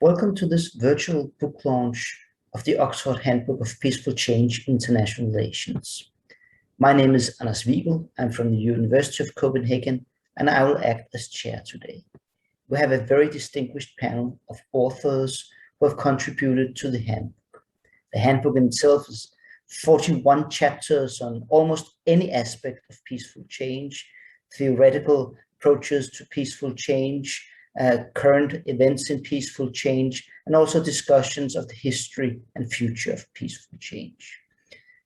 Welcome to this virtual book launch of the Oxford Handbook of Peaceful Change in International Relations. My name is Anders Wiegel. I'm from the University of Copenhagen, and I will act as chair today. We have a very distinguished panel of authors who have contributed to the handbook. The handbook in itself is 41 chapters on almost any aspect of peaceful change, theoretical approaches to peaceful change, current events in peaceful change, and also discussions of the history and future of peaceful change.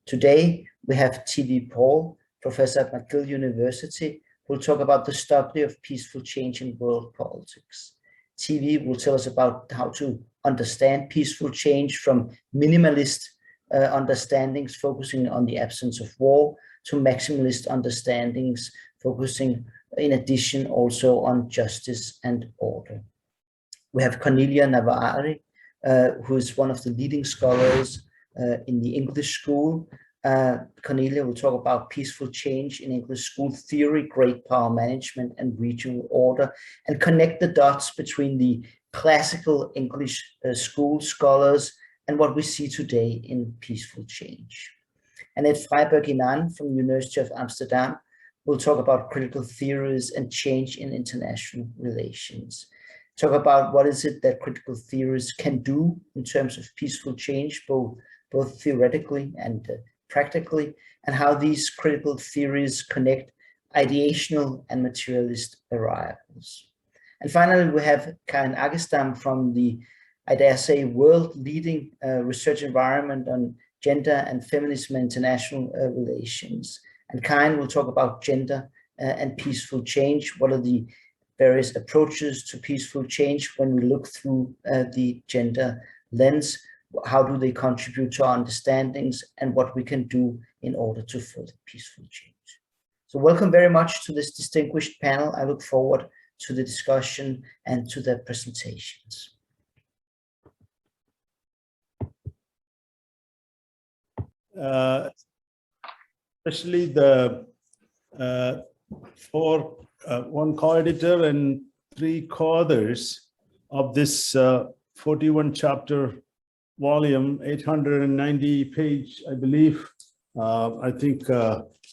Today, we have T.V. Paul, professor at McGill University, who will talk about the study of peaceful change in world politics. T.V. will tell us about how to understand peaceful change from minimalist understandings focusing on the absence of war to maximalist understandings focusing in addition also on justice and order. We have Cornelia Navarri, who is one of the leading scholars in the English school. Cornelia will talk about peaceful change in English school theory, great power management, and regional order, and connect the dots between the classical English school scholars and what we see today in peaceful change. And Ed Freiberg-Inan from the University of Amsterdam will talk about critical theories and change in international relations. Talk about what is it that critical theories can do in terms of peaceful change, both theoretically and practically, and how these critical theories connect ideational and materialist variables. And finally, we have Karin Aggestam from the, I dare say, world-leading research environment on gender and feminism and international relations. And Karin will talk about gender and peaceful change. What are the various approaches to peaceful change when we look through the gender lens? How do they contribute to our understandings and what we can do in order to further peaceful change? So welcome very much to this distinguished panel. I look forward to the discussion and to their presentations. Especially the one co-editor and 3 co-authors of this 41 chapter volume, 890 page, I believe. I think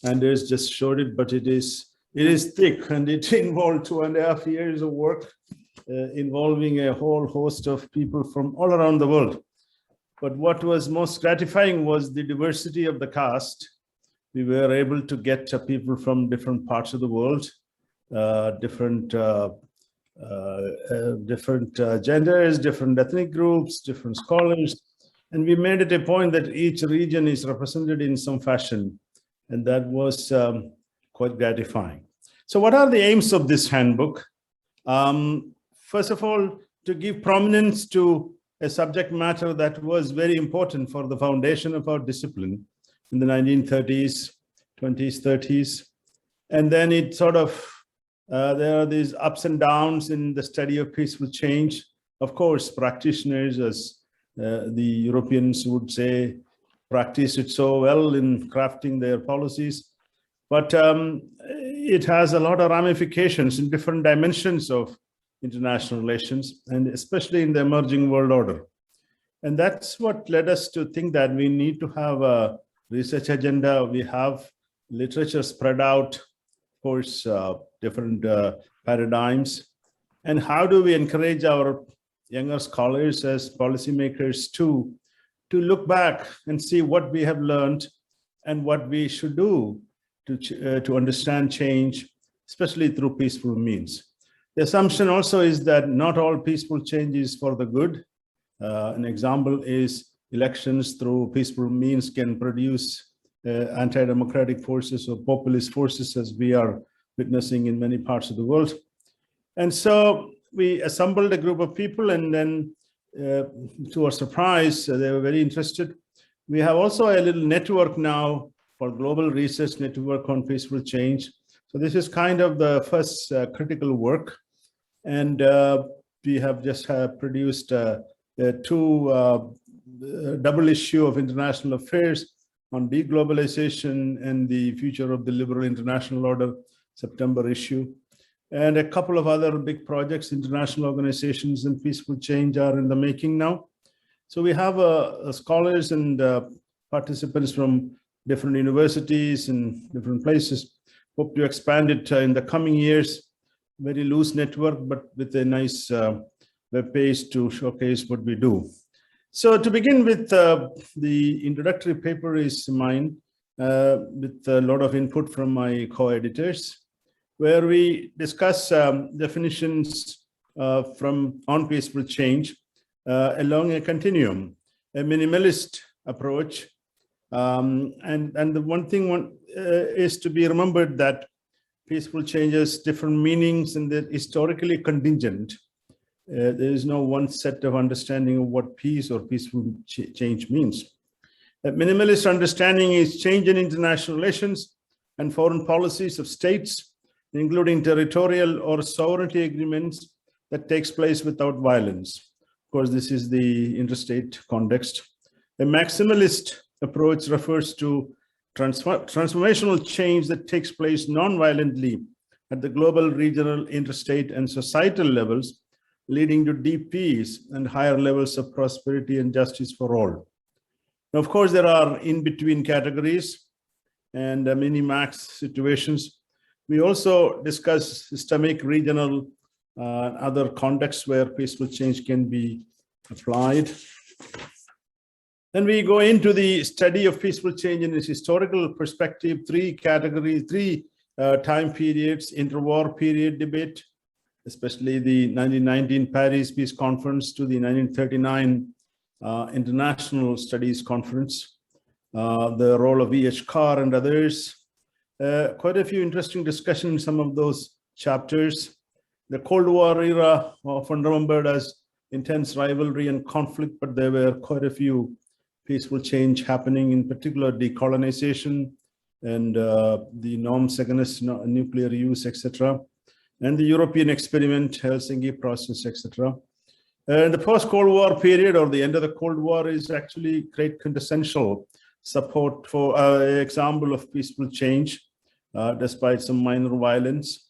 Anders just showed it, but it is thick, and it involved 2.5 years of work involving a whole host of people from all around the world. But what was most gratifying was the diversity of the cast. We were able to get people from different parts of the world, different genders, different ethnic groups, different scholars. And we made it a point that each region is represented in some fashion. And that was quite gratifying. So what are the aims of this handbook? First of all, to give prominence to a subject matter that was very important for the foundation of our discipline in the 1930s, 20s, 30s. And then it sort of, there are these ups and downs in the study of peaceful change. Of course, practitioners, as the Europeans would say, practice it so well in crafting their policies. But it has a lot of ramifications in different dimensions of international relations, and especially in the emerging world order. And that's what led us to think that we need to have a research agenda. We have literature spread out, of course, different paradigms. And how do we encourage our younger scholars as policymakers to look back and see what we have learned and what we should do to understand change, especially through peaceful means. The assumption also is that not all peaceful change is for the good. An example is elections through peaceful means can produce anti-democratic forces or populist forces, as we are witnessing in many parts of the world. And so we assembled a group of people, and then to our surprise, they were very interested. We have also a little network now for global research network on peaceful change. So this is kind of the first critical work. And we have just produced 2 double issue of International Affairs on deglobalization and the future of the liberal international order, September issue. And a couple of other big projects, international organizations and peaceful change are in the making now. So we have scholars and participants from different universities and different places. Hope to expand it in the coming years. Very loose network, but with a nice web page to showcase what we do. So to begin with, the introductory paper is mine with a lot of input from my co-editors, where we discuss definitions from on peaceful change along a continuum, a minimalist approach. And the one thing is to be remembered that peaceful change has different meanings and they're historically contingent. There is no one set of understanding of what peace or peaceful change means. A minimalist understanding is change in international relations and foreign policies of states, including territorial or sovereignty agreements that takes place without violence. Of course, this is the interstate context. A maximalist approach refers to transformational change that takes place non-violently at the global, regional, interstate, and societal levels, leading to deep peace and higher levels of prosperity and justice for all. Now, of course, there are in-between categories and mini-max situations. We also discuss systemic, regional, other contexts where peaceful change can be applied. Then we go into the study of peaceful change in its historical perspective, three categories, three time periods: interwar period debate, especially the 1919 Paris Peace Conference to the 1939 International Studies Conference, the role of E.H. Carr and others. Quite a few interesting discussions in some of those chapters. The Cold War era, often remembered as intense rivalry and conflict, but there were quite a few peaceful change happening, in particular decolonization and the norms against nuclear use, etc. And the European experiment, Helsinki process, etc. And the post-Cold War period, or the end of the Cold War, is actually great quintessential support for an example of peaceful change, despite some minor violence.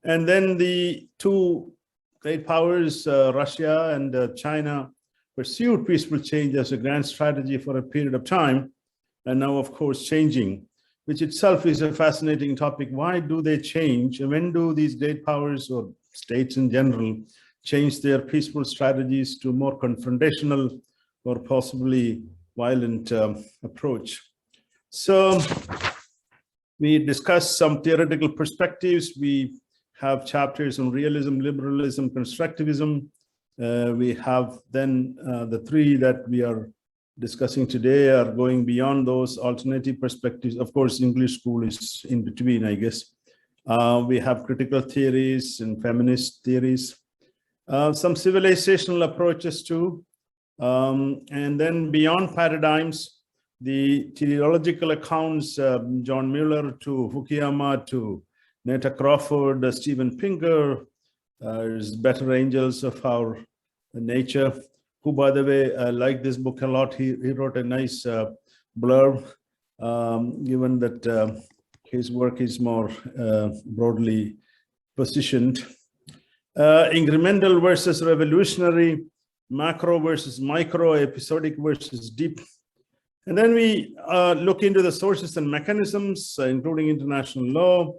And then the two great powers, Russia and China, pursued peaceful change as a grand strategy for a period of time, and now, of course, changing, which itself is a fascinating topic. Why do they change? And when do these great powers or states in general change their peaceful strategies to more confrontational or possibly violent approach? So we discuss some theoretical perspectives. We have chapters on realism, liberalism, constructivism. We have then the three that we are discussing today are going beyond those alternative perspectives. Of course, English school is in between, I guess. We have critical theories and feminist theories, some civilizational approaches too. And then beyond paradigms, the teleological accounts, John Mueller to Fukuyama to Netta Crawford, Steven Pinker, is Better Angels of Our Nature, who, by the way, I like this book a lot. He wrote a nice blurb, given that his work is more broadly positioned. Incremental versus revolutionary, macro versus micro, episodic versus deep. And then we look into the sources and mechanisms, including international law,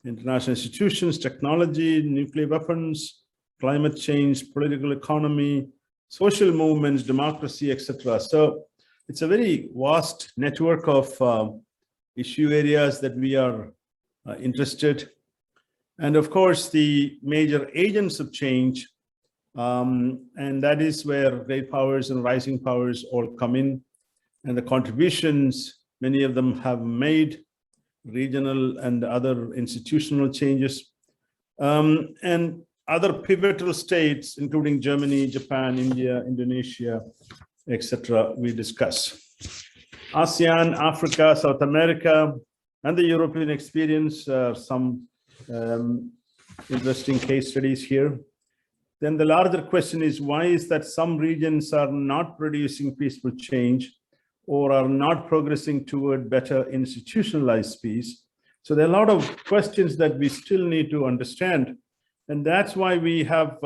international institutions, technology, nuclear weapons, climate change, political economy, social movements, democracy, etc. So it's a very vast network of issue areas that we are interested. And of course, the major agents of change, and that is where great powers and rising powers all come in, and the contributions many of them have made, regional and other institutional changes, and other pivotal states, including Germany, Japan, India, Indonesia, etc. we discuss. ASEAN, Africa, South America, and the European experience, some interesting case studies here. Then the larger question is, why is that some regions are not producing peaceful change or are not progressing toward better institutionalized peace, So there are a lot of questions that we still need to understand. And that's why we have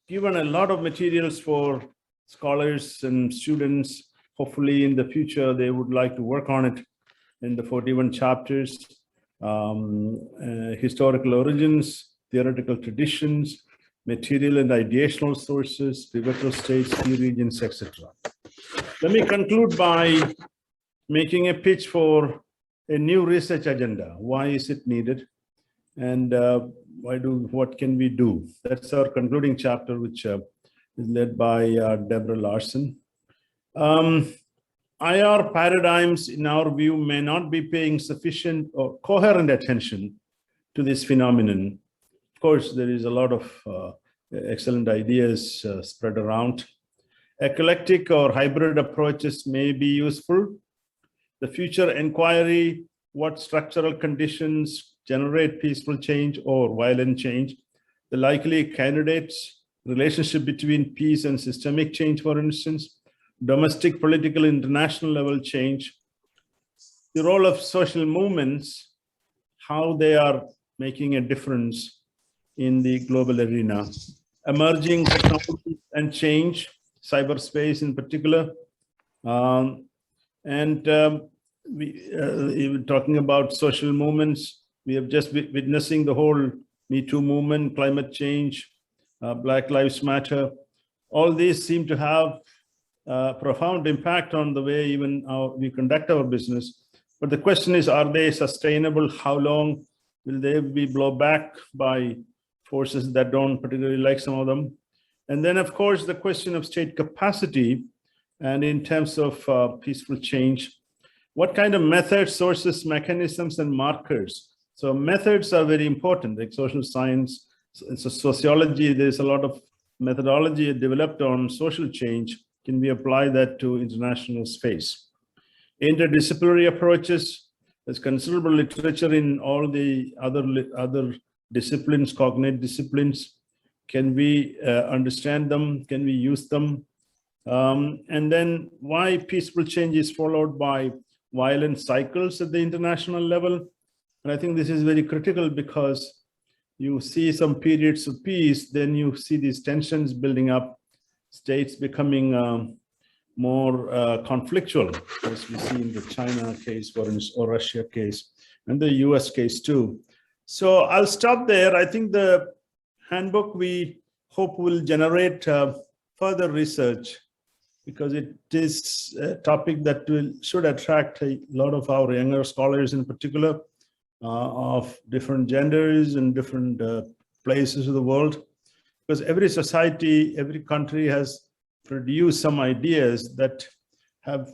given a lot of materials for scholars and students. Hopefully in the future, they would like to work on it in the 41 chapters, historical origins, theoretical traditions, material and ideational sources, pivotal states, key regions, etc. Let me conclude by making a pitch for a new research agenda. Why is it needed? And what can we do? That's our concluding chapter, which is led by Deborah Larson. IR paradigms, in our view, may not be paying sufficient or coherent attention to this phenomenon. Of course, there is a lot of excellent ideas spread around. Eclectic or hybrid approaches may be useful. The future inquiry, what structural conditions generate peaceful change or violent change, the likely candidates, relationship between peace and systemic change, for instance, domestic, political, international level change, the role of social movements, how they are making a difference in the global arena, emerging technology and change, cyberspace in particular, even talking about social movements, we have just been witnessing the whole Me Too movement, climate change, Black Lives Matter. All these seem to have profound impact on the way even we conduct our business. But the question is, are they sustainable? How long will they be blown back by forces that don't particularly like some of them? And then, of course, the question of state capacity, and in terms of peaceful change, what kind of methods, sources, mechanisms, and markers? So methods are very important, like social science, so sociology, there's a lot of methodology developed on social change. Can we apply that to international space? Interdisciplinary approaches, there's considerable literature in all the other disciplines, cognitive disciplines. Can we understand them? Can we use them? And then why peaceful change is followed by violent cycles at the international level. And I think this is very critical because you see some periods of peace, then you see these tensions building up, states becoming more conflictual, as we see in the China case, for instance, or Russia case, and the US case too. So I'll stop there. I think the handbook, we hope, will generate further research, because it is a topic that should attract a lot of our younger scholars in particular, of different genders and different places of the world. Because every society, every country has produced some ideas that have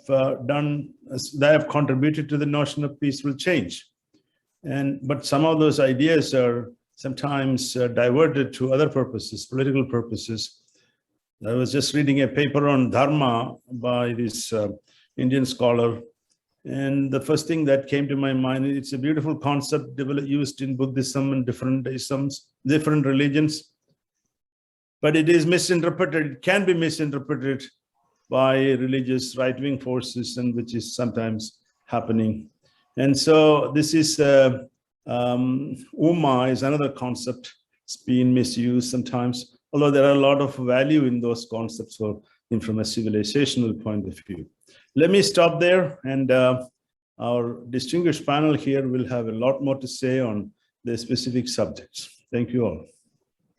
contributed to the notion of peaceful change. But some of those ideas are sometimes diverted to other purposes, political purposes. I was just reading a paper on dharma by this Indian scholar, and the first thing that came to my mind, it's a beautiful concept used in Buddhism and different isms, different religions, but it is misinterpreted. It can be misinterpreted by religious right-wing forces, and which is sometimes happening. And so this is Uma is another concept. It's being misused sometimes, although there are a lot of value in those concepts from a civilizational point of view. Let me stop there, and our distinguished panel here will have a lot more to say on the specific subjects. Thank you all.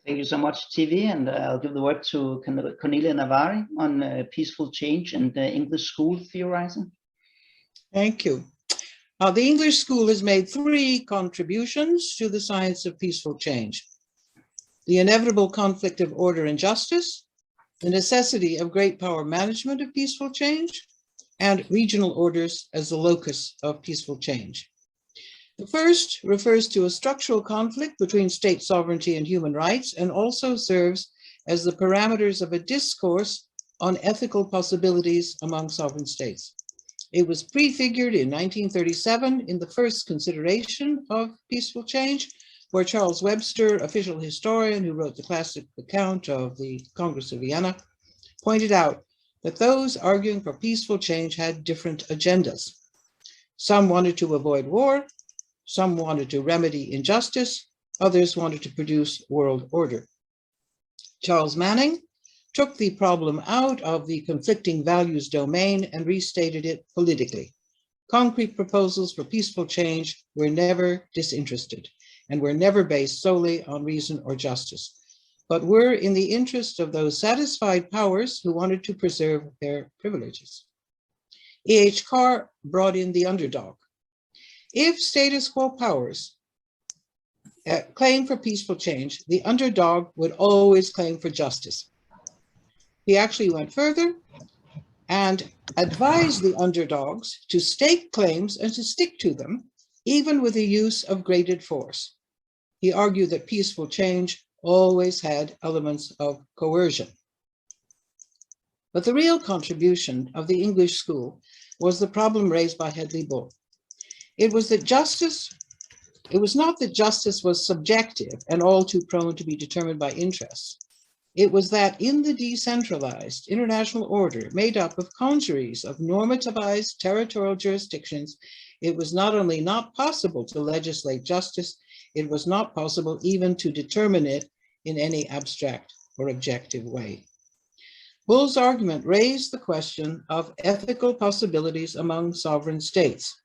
Thank you so much, TV, and I'll give the word to Cornelia Navari on peaceful change and English school theorizing. Thank you. The English school has made 3 contributions to the science of peaceful change: the inevitable conflict of order and justice, the necessity of great power management of peaceful change, and regional orders as the locus of peaceful change. The first refers to a structural conflict between state sovereignty and human rights, and also serves as the parameters of a discourse on ethical possibilities among sovereign states. It was prefigured in 1937 in the first consideration of peaceful change, where Charles Webster, official historian who wrote the classic account of the Congress of Vienna, pointed out that those arguing for peaceful change had different agendas. Some wanted to avoid war, Some wanted to remedy injustice, others wanted to produce world order. Charles Manning took the problem out of the conflicting values domain and restated it politically. Concrete proposals for peaceful change were never disinterested and were never based solely on reason or justice, but were in the interest of those satisfied powers who wanted to preserve their privileges. E.H. Carr brought in the underdog. If status quo powers claim for peaceful change, the underdog would always claim for justice. He actually went further and advised the underdogs to stake claims and to stick to them, even with the use of graded force. He argued that peaceful change always had elements of coercion. But the real contribution of the English school was the problem raised by Hedley Bull. It was not that justice was subjective and all too prone to be determined by interests. It was that in the decentralized international order made up of congeries of normativized territorial jurisdictions, it was not only not possible to legislate justice, it was not possible even to determine it in any abstract or objective way. Bull's argument raised the question of ethical possibilities among sovereign states,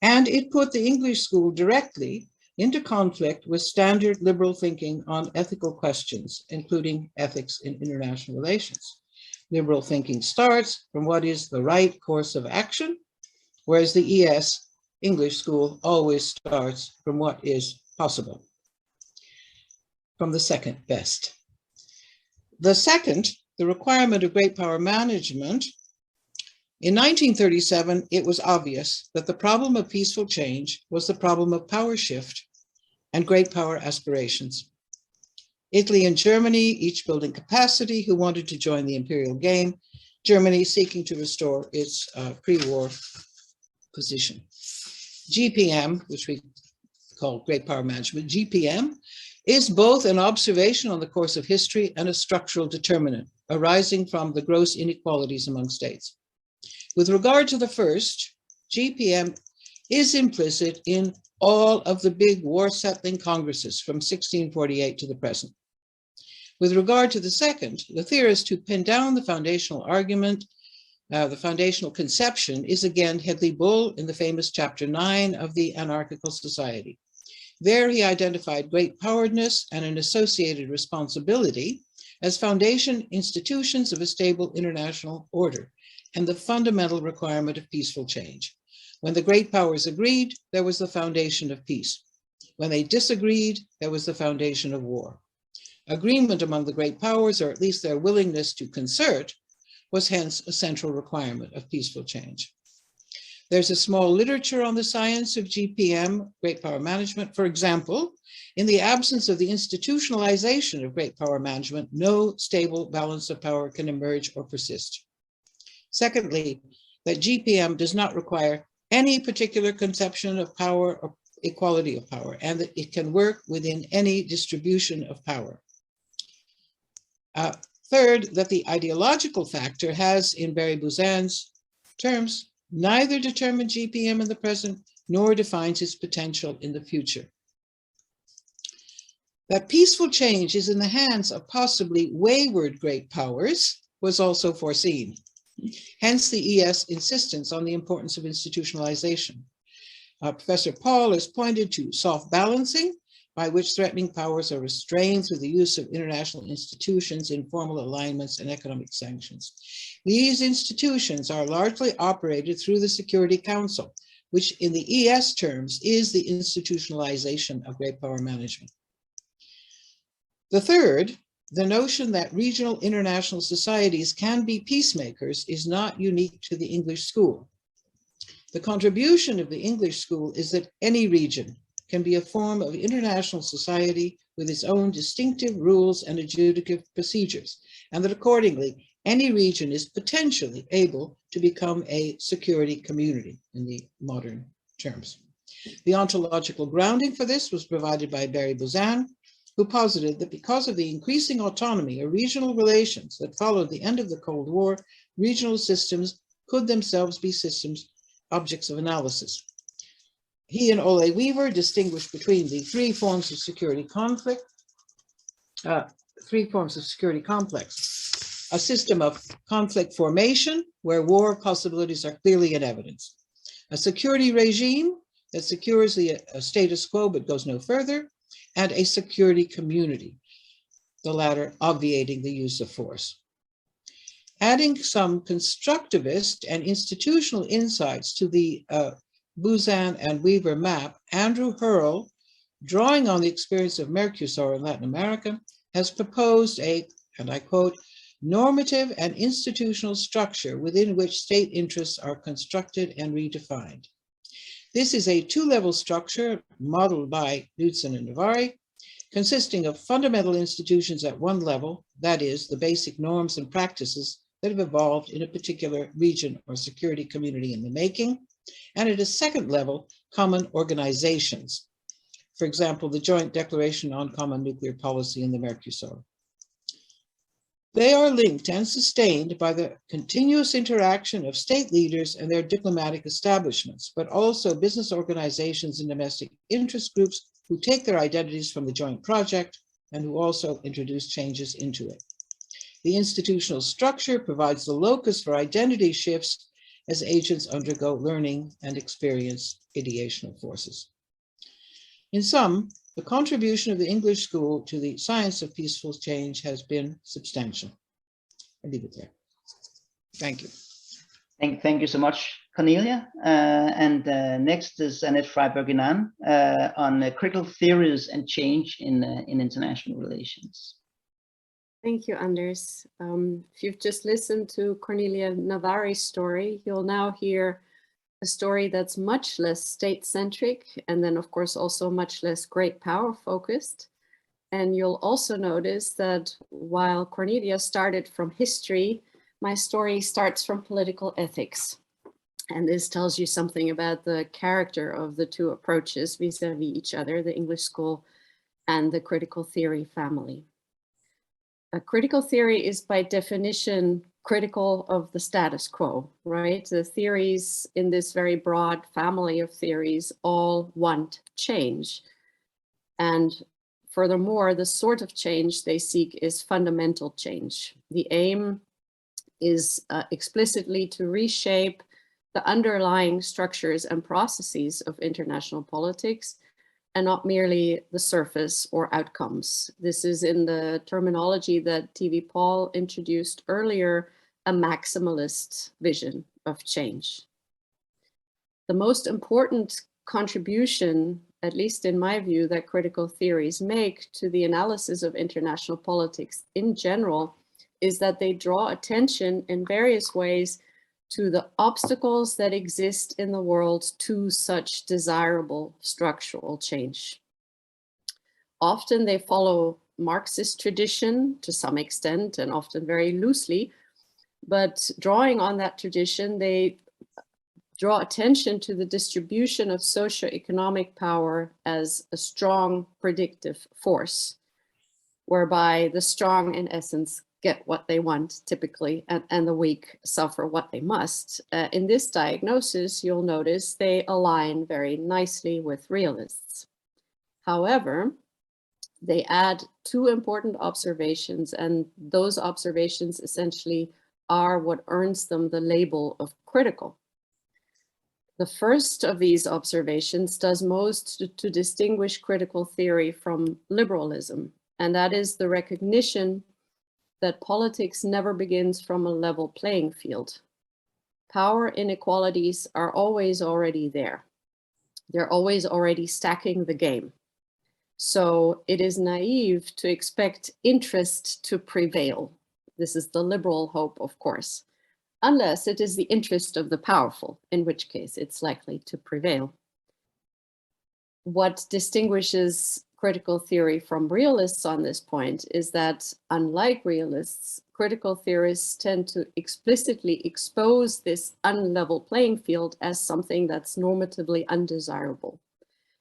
and it put the English school directly into conflict with standard liberal thinking on ethical questions, including ethics in international relations. Liberal thinking starts from what is the right course of action, whereas the English school, always starts from what is possible, from the second best. The second, the requirement of great power management. In 1937, it was obvious that the problem of peaceful change was the problem of power shift and great power aspirations. Italy and Germany, each building capacity, who wanted to join the imperial game, Germany seeking to restore its pre-war position. GPM, which we call great power management, GPM, is both an observation on the course of history and a structural determinant arising from the gross inequalities among states. With regard to the first, GPM is implicit in all of the big war-settling congresses from 1648 to the present. With regard to the second, the theorist who pinned down the foundational argument, the foundational conception, is again Hedley Bull in the famous chapter 9 of the Anarchical Society. There he identified great poweredness and an associated responsibility as foundation institutions of a stable international order and the fundamental requirement of peaceful change. When the great powers agreed, there was the foundation of peace. When they disagreed, there was the foundation of war. Agreement among the great powers, or at least their willingness to concert, was hence a central requirement of peaceful change. There's a small literature on the science of GPM, great power management. For example, in the absence of the institutionalization of great power management, no stable balance of power can emerge or persist. Secondly, that GPM does not require any particular conception of power or equality of power, and that it can work within any distribution of power. Third, that the ideological factor has, in Barry Buzan's terms, neither determined GPM in the present, nor defines its potential in the future. That peaceful change is in the hands of possibly wayward great powers was also foreseen. Hence the ES insistence on the importance of institutionalization. Professor Paul has pointed to soft balancing, by which threatening powers are restrained through the use of international institutions, informal alignments, and economic sanctions. These institutions are largely operated through the Security Council, which in the ES terms is the institutionalization of great power management. The third, the notion that regional international societies can be peacemakers, is not unique to the English school. The contribution of the English school is that any region can be a form of international society with its own distinctive rules and adjudicative procedures, and that accordingly, any region is potentially able to become a security community in the modern terms. The ontological grounding for this was provided by Barry Buzan, who posited that because of the increasing autonomy of regional relations that followed the end of the Cold War, regional systems could themselves be systems, objects of analysis. He and Ole Weaver distinguished between the three forms of security complex, a system of conflict formation where war possibilities are clearly in evidence, a security regime that secures the status quo but goes no further, and a security community, the latter obviating the use of force. Adding some constructivist and institutional insights to the Buzan and Weaver map, Andrew Hurrell, drawing on the experience of Mercosur in Latin America, has proposed a, and I quote, normative and institutional structure within which state interests are constructed and redefined. This is a two-level structure modeled by Knudsen and Navari, consisting of fundamental institutions at one level, that is, the basic norms and practices that have evolved in a particular region or security community in the making, and at a second level, common organizations. For example, the Joint Declaration on Common Nuclear Policy in the Mercosur. They are linked and sustained by the continuous interaction of state leaders and their diplomatic establishments, but also business organizations and domestic interest groups who take their identities from the joint project and who also introduce changes into it. The institutional structure provides the locus for identity shifts as agents undergo learning and experience ideational forces. In sum, the contribution of the English school to the science of peaceful change has been substantial. I'll leave it there. Thank you. Thank you so much, Cornelia. Next is Annette Freiberg-Inan on critical theories and change in international relations. Thank you, Anders. If you've just listened to Cornelia Navari's story, you'll now hear a story that's much less state-centric, and then of course also much less great power focused. And you'll also notice that while Cornelia started from history, my story starts from political ethics. And this tells you something about the character of the two approaches vis-a-vis each other, the English school and the critical theory family. A critical theory is by definition critical of the status quo, right? The theories in this very broad family of theories all want change. And furthermore, the sort of change they seek is fundamental change. The aim is explicitly to reshape the underlying structures and processes of international politics and not merely the surface or outcomes. This is in the terminology that T.V. Paul introduced earlier, a maximalist vision of change. The most important contribution, at least in my view, that critical theories make to the analysis of international politics in general is that they draw attention in various ways to the obstacles that exist in the world to such desirable structural change. Often they follow Marxist tradition to some extent and often very loosely, but drawing on that tradition, they draw attention to the distribution of socioeconomic power as a strong predictive force, whereby the strong in essence get what they want typically, and the weak suffer what they must. In this diagnosis, you'll notice they align very nicely with realists. However, they add two important observations, and those observations essentially are what earns them the label of critical. The first of these observations does most to distinguish critical theory from liberalism, and that is the recognition that politics never begins from a level playing field. Power inequalities are always already there. They're always already stacking the game. So it is naive to expect interest to prevail. This is the liberal hope, of course, unless it is the interest of the powerful, in which case it's likely to prevail. What distinguishes critical theory from realists on this point is that, unlike realists, critical theorists tend to explicitly expose this unlevel playing field as something that's normatively undesirable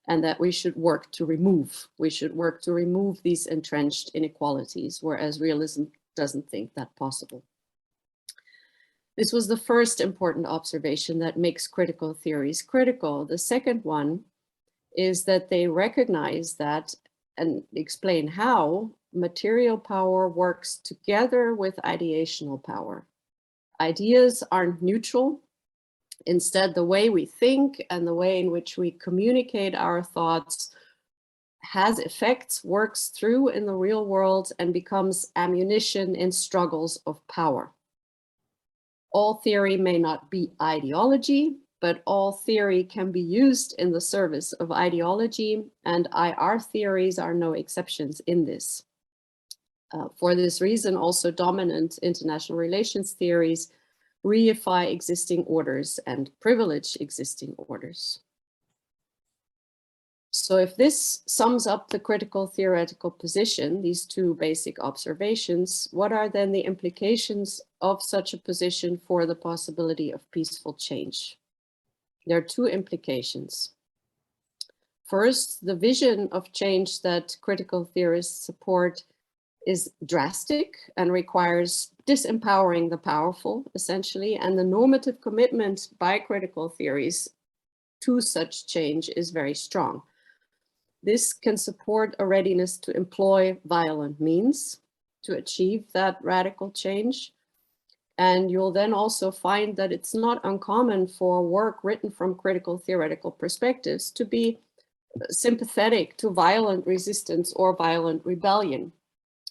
and that we should work to remove. We should work to remove these entrenched inequalities, whereas realism doesn't think that possible. This was the first important observation that makes critical theories critical. The second one is that they recognize that and explain how material power works together with ideational power. Ideas aren't neutral. Instead, the way we think and the way in which we communicate our thoughts has effects, works through in the real world, and becomes ammunition in struggles of power. All theory may not be ideology, but all theory can be used in the service of ideology, and IR theories are no exceptions in this. For this reason, also dominant international relations theories reify existing orders and privilege existing orders. So if this sums up the critical theoretical position, these two basic observations, what are then the implications of such a position for the possibility of peaceful change? There are two implications. First, the vision of change that critical theorists support is drastic and requires disempowering the powerful, essentially, and the normative commitment by critical theories to such change is very strong. This can support a readiness to employ violent means to achieve that radical change. And you'll then also find that it's not uncommon for work written from critical theoretical perspectives to be sympathetic to violent resistance or violent rebellion.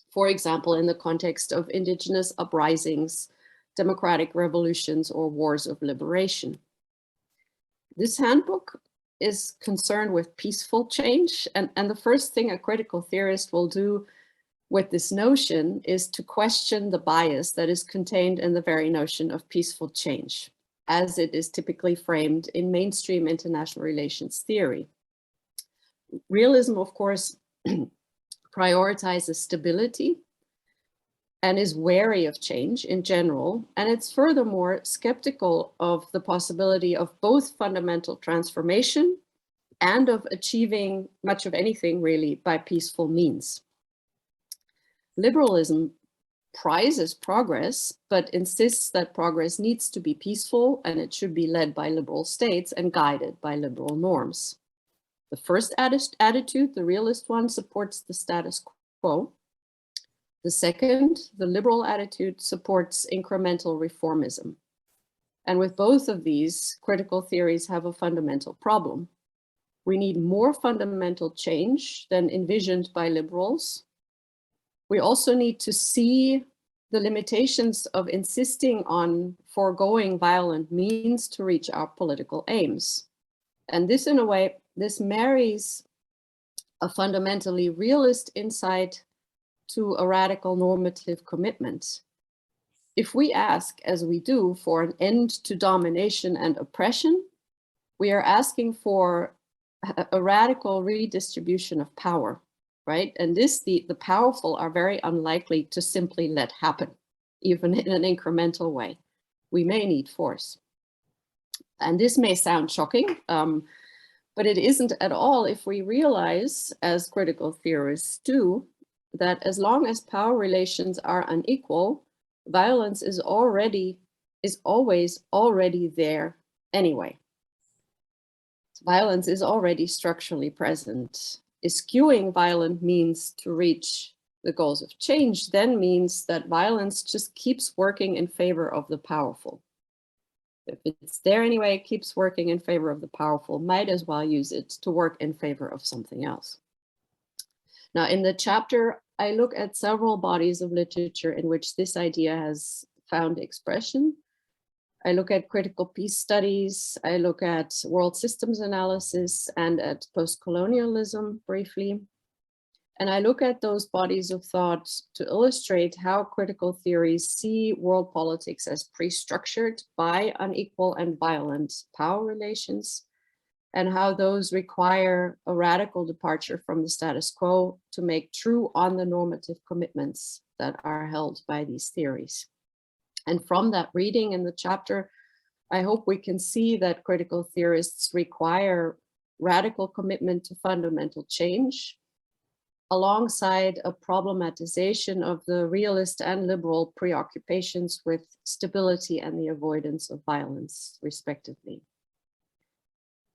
For example, in the context of indigenous uprisings, democratic revolutions, or wars of liberation. This handbook is concerned with peaceful change. And the first thing a critical theorist will do with this notion is to question the bias that is contained in the very notion of peaceful change, as it is typically framed in mainstream international relations theory. Realism, of course, prioritizes stability and is wary of change in general, and it's furthermore skeptical of the possibility of both fundamental transformation and of achieving much of anything really by peaceful means. Liberalism prizes progress, but insists that progress needs to be peaceful and it should be led by liberal states and guided by liberal norms. The first attitude, the realist one, supports the status quo. The second, the liberal attitude, supports incremental reformism. And with both of these, critical theories have a fundamental problem. We need more fundamental change than envisioned by liberals. We also need to see the limitations of insisting on foregoing violent means to reach our political aims. And this, in a way, this marries a fundamentally realist insight to a radical normative commitment. If we ask, as we do, for an end to domination and oppression, we are asking for a radical redistribution of power, right? And this, the powerful are very unlikely to simply let happen, even in an incremental way. We may need force. And this may sound shocking, but it isn't at all if we realize, as critical theorists do, that as long as power relations are unequal, violence is always already there anyway. Violence is already structurally present. Eschewing violent means to reach the goals of change then means that violence just keeps working in favor of the powerful. If it's there anyway, it keeps working in favor of the powerful, might as well use it to work in favor of something else. Now, in the chapter, I look at several bodies of literature in which this idea has found expression. I look at critical peace studies, I look at world systems analysis and at post-colonialism briefly. And I look at those bodies of thought to illustrate how critical theories see world politics as pre-structured by unequal and violent power relations, and how those require a radical departure from the status quo to make true on the normative commitments that are held by these theories. And from that reading in the chapter, I hope we can see that critical theorists require radical commitment to fundamental change, alongside a problematization of the realist and liberal preoccupations with stability and the avoidance of violence, respectively.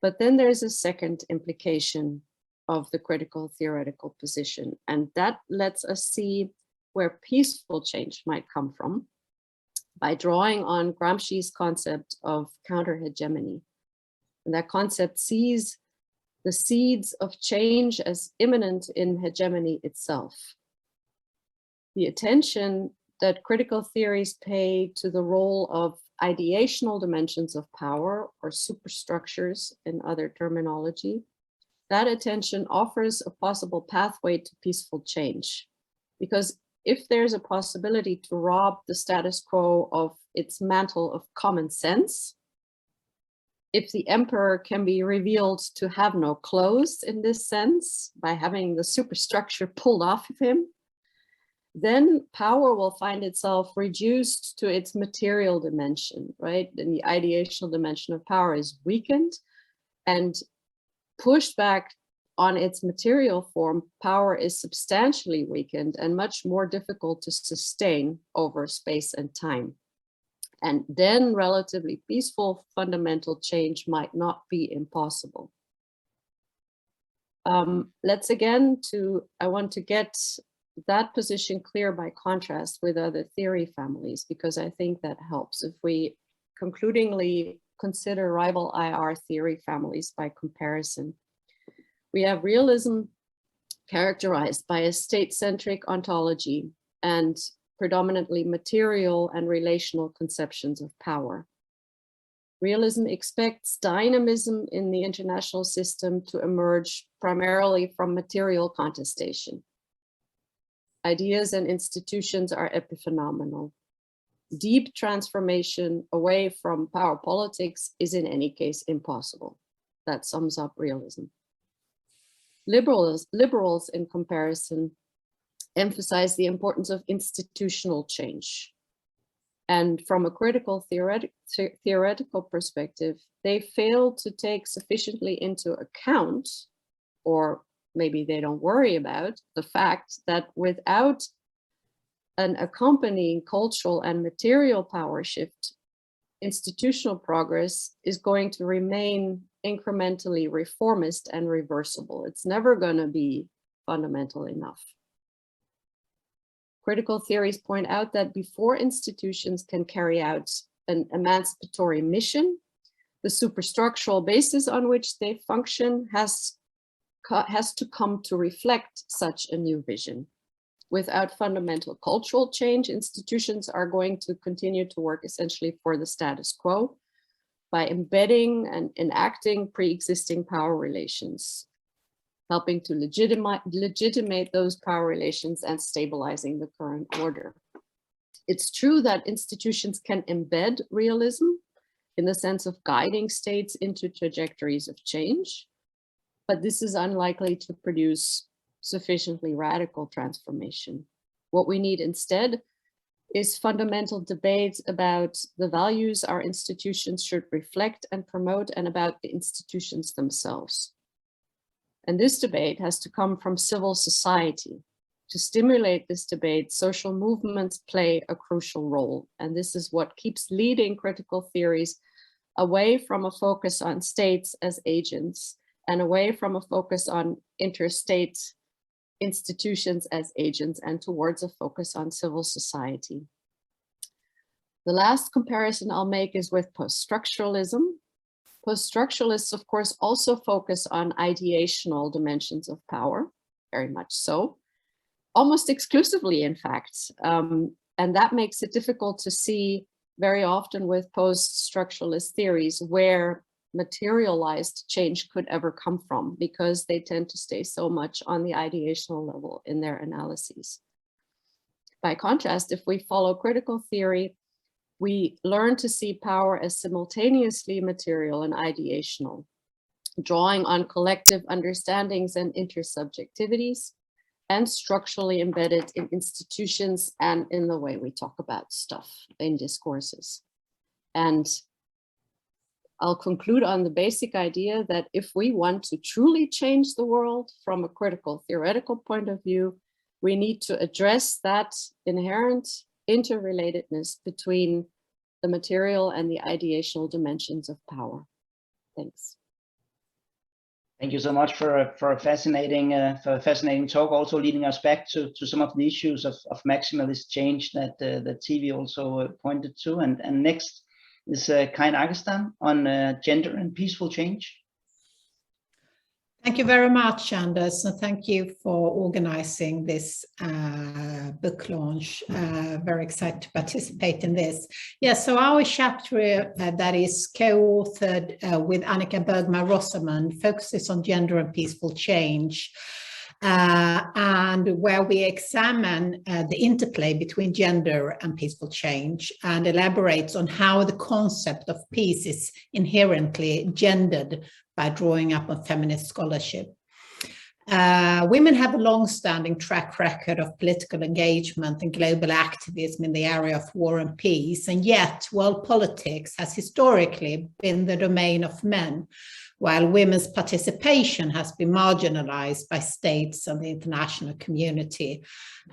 But then there's a second implication of the critical theoretical position, and that lets us see where peaceful change might come from by drawing on Gramsci's concept of counter-hegemony. And that concept sees the seeds of change as immanent in hegemony itself. The attention that critical theories pay to the role of ideational dimensions of power, or superstructures in other terminology, that attention offers a possible pathway to peaceful change. Because if there's a possibility to rob the status quo of its mantle of common sense, if the emperor can be revealed to have no clothes in this sense by having the superstructure pulled off of him, then power will find itself reduced to its material dimension, right? And the ideational dimension of power is weakened, and pushed back on its material form, power is substantially weakened and much more difficult to sustain over space and time. And then relatively peaceful fundamental change might not be impossible. I want to get that position clear by contrast with other theory families, because I think that helps if we concludingly consider rival IR theory families by comparison. We have realism characterized by a state-centric ontology and predominantly material and relational conceptions of power. Realism expects dynamism in the international system to emerge primarily from material contestation. Ideas and institutions are epiphenomenal. Deep transformation away from power politics is in any case impossible. That sums up realism. Liberals in comparison emphasize the importance of institutional change. And from a critical theoretical perspective, they fail to take sufficiently into account, or maybe they don't worry about, the fact that without an accompanying cultural and material power shift, institutional progress is going to remain incrementally reformist and reversible. It's never going to be fundamental enough. Critical theories point out that before institutions can carry out an emancipatory mission, the superstructural basis on which they function has to come to reflect such a new vision. Without fundamental cultural change, institutions are going to continue to work essentially for the status quo by embedding and enacting pre-existing power relations, helping to legitimate those power relations and stabilizing the current order. It's true that institutions can embed realism in the sense of guiding states into trajectories of change, but this is unlikely to produce sufficiently radical transformation. What we need instead is fundamental debate about the values our institutions should reflect and promote, and about the institutions themselves. And this debate has to come from civil society. To stimulate this debate, social movements play a crucial role. And this is what keeps leading critical theories away from a focus on states as agents and away from a focus on interstate institutions as agents and towards a focus on civil society. The last comparison I'll make is with post-structuralism. Post-structuralists, of course, also focus on ideational dimensions of power, very much so, almost exclusively, in fact. And that makes it difficult to see very often with post-structuralist theories where materialized change could ever come from, because they tend to stay so much on the ideational level in their analyses. By contrast, if we follow critical theory, we learn to see power as simultaneously material and ideational, drawing on collective understandings and intersubjectivities, and structurally embedded in institutions and in the way we talk about stuff in discourses. And I'll conclude on the basic idea that if we want to truly change the world from a critical theoretical point of view, we need to address that inherent interrelatedness between the material and the ideational dimensions of power. Thanks. Thank you so much for a fascinating talk, also leading us back to some of the issues of maximalist change that TV also pointed to. And next is Kain Agestam on gender and peaceful change. Thank you very much, Anders, and thank you for organizing this book launch. Very excited to participate in this. Yes, so our chapter that is co-authored with Annika Bergman-Rosserman focuses on gender and peaceful change, and where we examine the interplay between gender and peaceful change and elaborates on how the concept of peace is inherently gendered by drawing up on feminist scholarship. Women have a long-standing track record of political engagement and global activism in the area of war and peace, and yet world politics has historically been the domain of men, while women's participation has been marginalized by states and the international community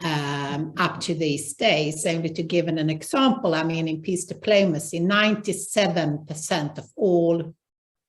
up to these days. Only to give an example, I mean, in peace diplomacy, 97% of all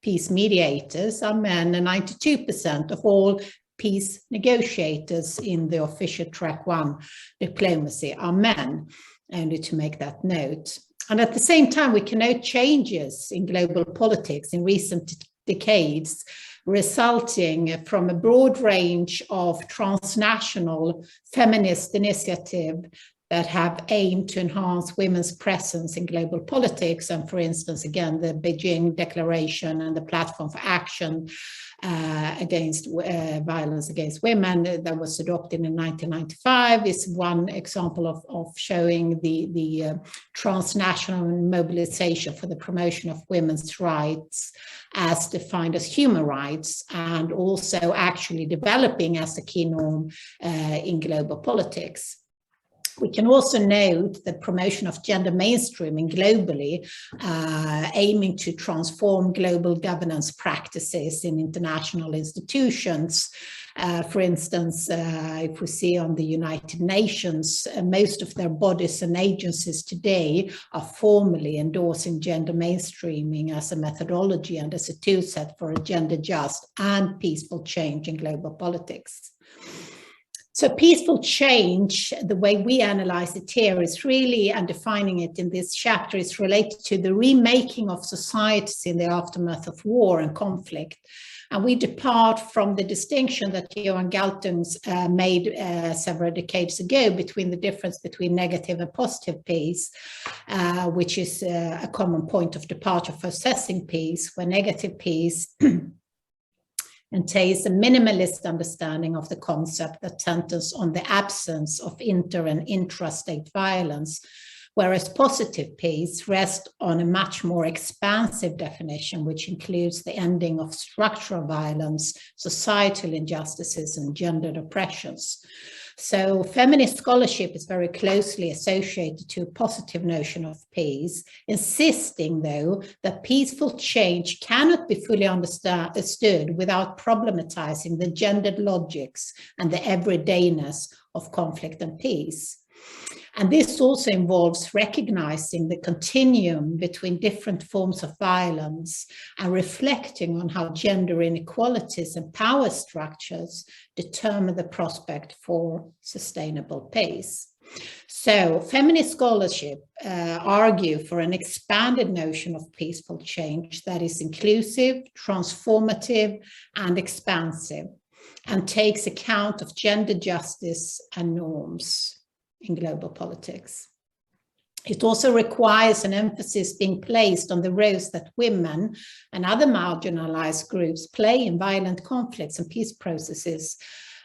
peace mediators are men, and 92% of all peace negotiators in the official track 1 diplomacy are men, only to make that note. And at the same time, we can note changes in global politics in recent decades, resulting from a broad range of transnational feminist initiatives that have aimed to enhance women's presence in global politics. And for instance, again, the Beijing Declaration and the Platform for Action against violence against women that was adopted in 1995 is one example of showing the transnational mobilization for the promotion of women's rights as defined as human rights, and also actually developing as a key norm in global politics. We can also note the promotion of gender mainstreaming globally, aiming to transform global governance practices in international institutions. For instance, if we see on the United Nations, most of their bodies and agencies today are formally endorsing gender mainstreaming as a methodology and as a tool set for a gender just and peaceful change in global politics. So peaceful change, the way we analyze it here is really, and defining it in this chapter, is related to the remaking of societies in the aftermath of war and conflict. And we depart from the distinction that Johan Galtung made several decades ago between the difference between negative and positive peace, which is a common point of departure for assessing peace, where negative peace entails a minimalist understanding of the concept that centers on the absence of inter- and intrastate violence, whereas positive peace rests on a much more expansive definition, which includes the ending of structural violence, societal injustices, and gendered oppressions. So feminist scholarship is very closely associated to a positive notion of peace, insisting, though, that peaceful change cannot be fully understood without problematizing the gendered logics and the everydayness of conflict and peace. And this also involves recognizing the continuum between different forms of violence and reflecting on how gender inequalities and power structures determine the prospect for sustainable peace. So feminist scholarship argue for an expanded notion of peaceful change that is inclusive, transformative, and expansive, and takes account of gender justice and norms in global politics. It also requires an emphasis being placed on the roles that women and other marginalized groups play in violent conflicts and peace processes,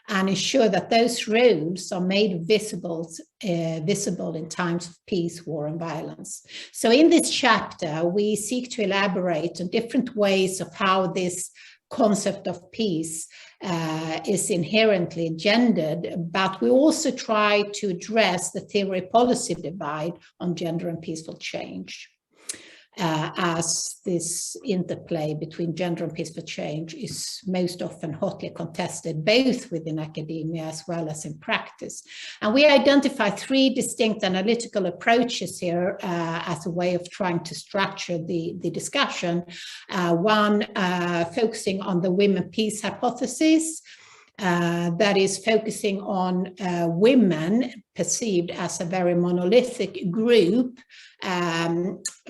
and ensure that those roles are made visible in times of peace, war, and violence. So in this chapter, we seek to elaborate on different ways of how this concept of peace is inherently gendered, but we also try to address the theory-policy divide on gender and peaceful change. as this interplay between gender and peaceful change is most often hotly contested, both within academia as well as in practice. And we identify three distinct analytical approaches here as a way of trying to structure the discussion. One focusing on the women peace hypothesis, that is focusing on women perceived as a very monolithic group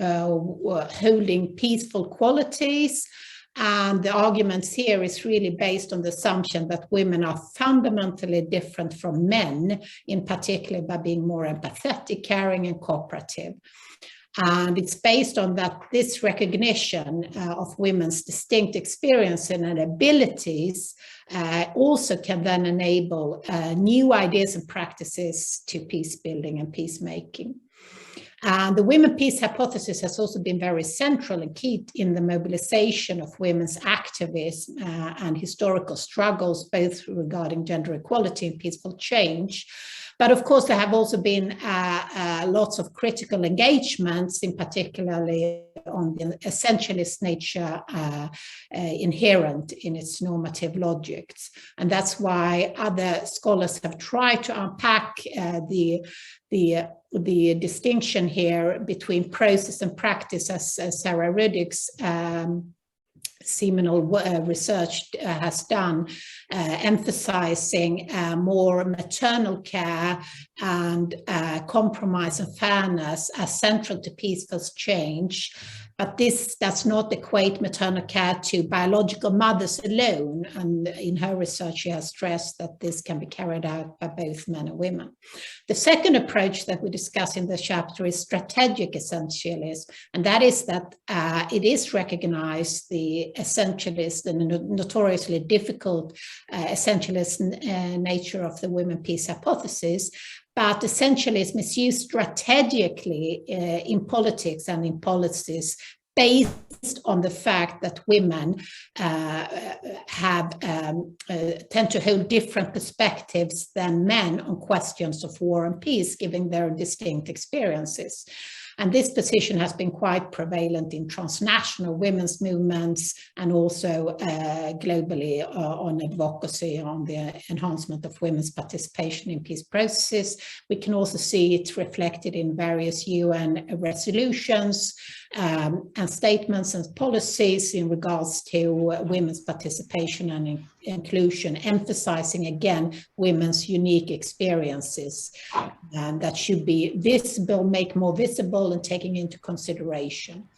holding peaceful qualities. And the arguments here is really based on the assumption that women are fundamentally different from men, in particular by being more empathetic, caring, and cooperative. And it's based on that this recognition of women's distinct experience and abilities also can then enable new ideas and practices to peace building and peacemaking. And the women peace hypothesis has also been very central and key in the mobilization of women's activism and historical struggles, both regarding gender equality and peaceful change. But of course, there have also been lots of critical engagements, in particularly on the essentialist nature inherent in its normative logics. And that's why other scholars have tried to unpack the distinction here between process and practice, as Sarah Ruddick's seminal research has done, emphasizing more maternal care and compromise and fairness as central to peaceful change. But this does not equate maternal care to biological mothers alone. And in her research, she has stressed that this can be carried out by both men and women. The second approach that we discuss in the chapter is strategic essentialism. And that is that it is recognized the essentialist and notoriously difficult essentialist nature of the women peace hypothesis. But essentialism is used strategically in politics and in policies based on the fact that women tend to hold different perspectives than men on questions of war and peace, given their distinct experiences. And this position has been quite prevalent in transnational women's movements and also globally on advocacy on the enhancement of women's participation in peace processes. We can also see it reflected in various UN resolutions and statements and policies in regards to women's participation and inclusion, emphasizing again women's unique experiences, and that should be visible, make more visible, and taking into consideration.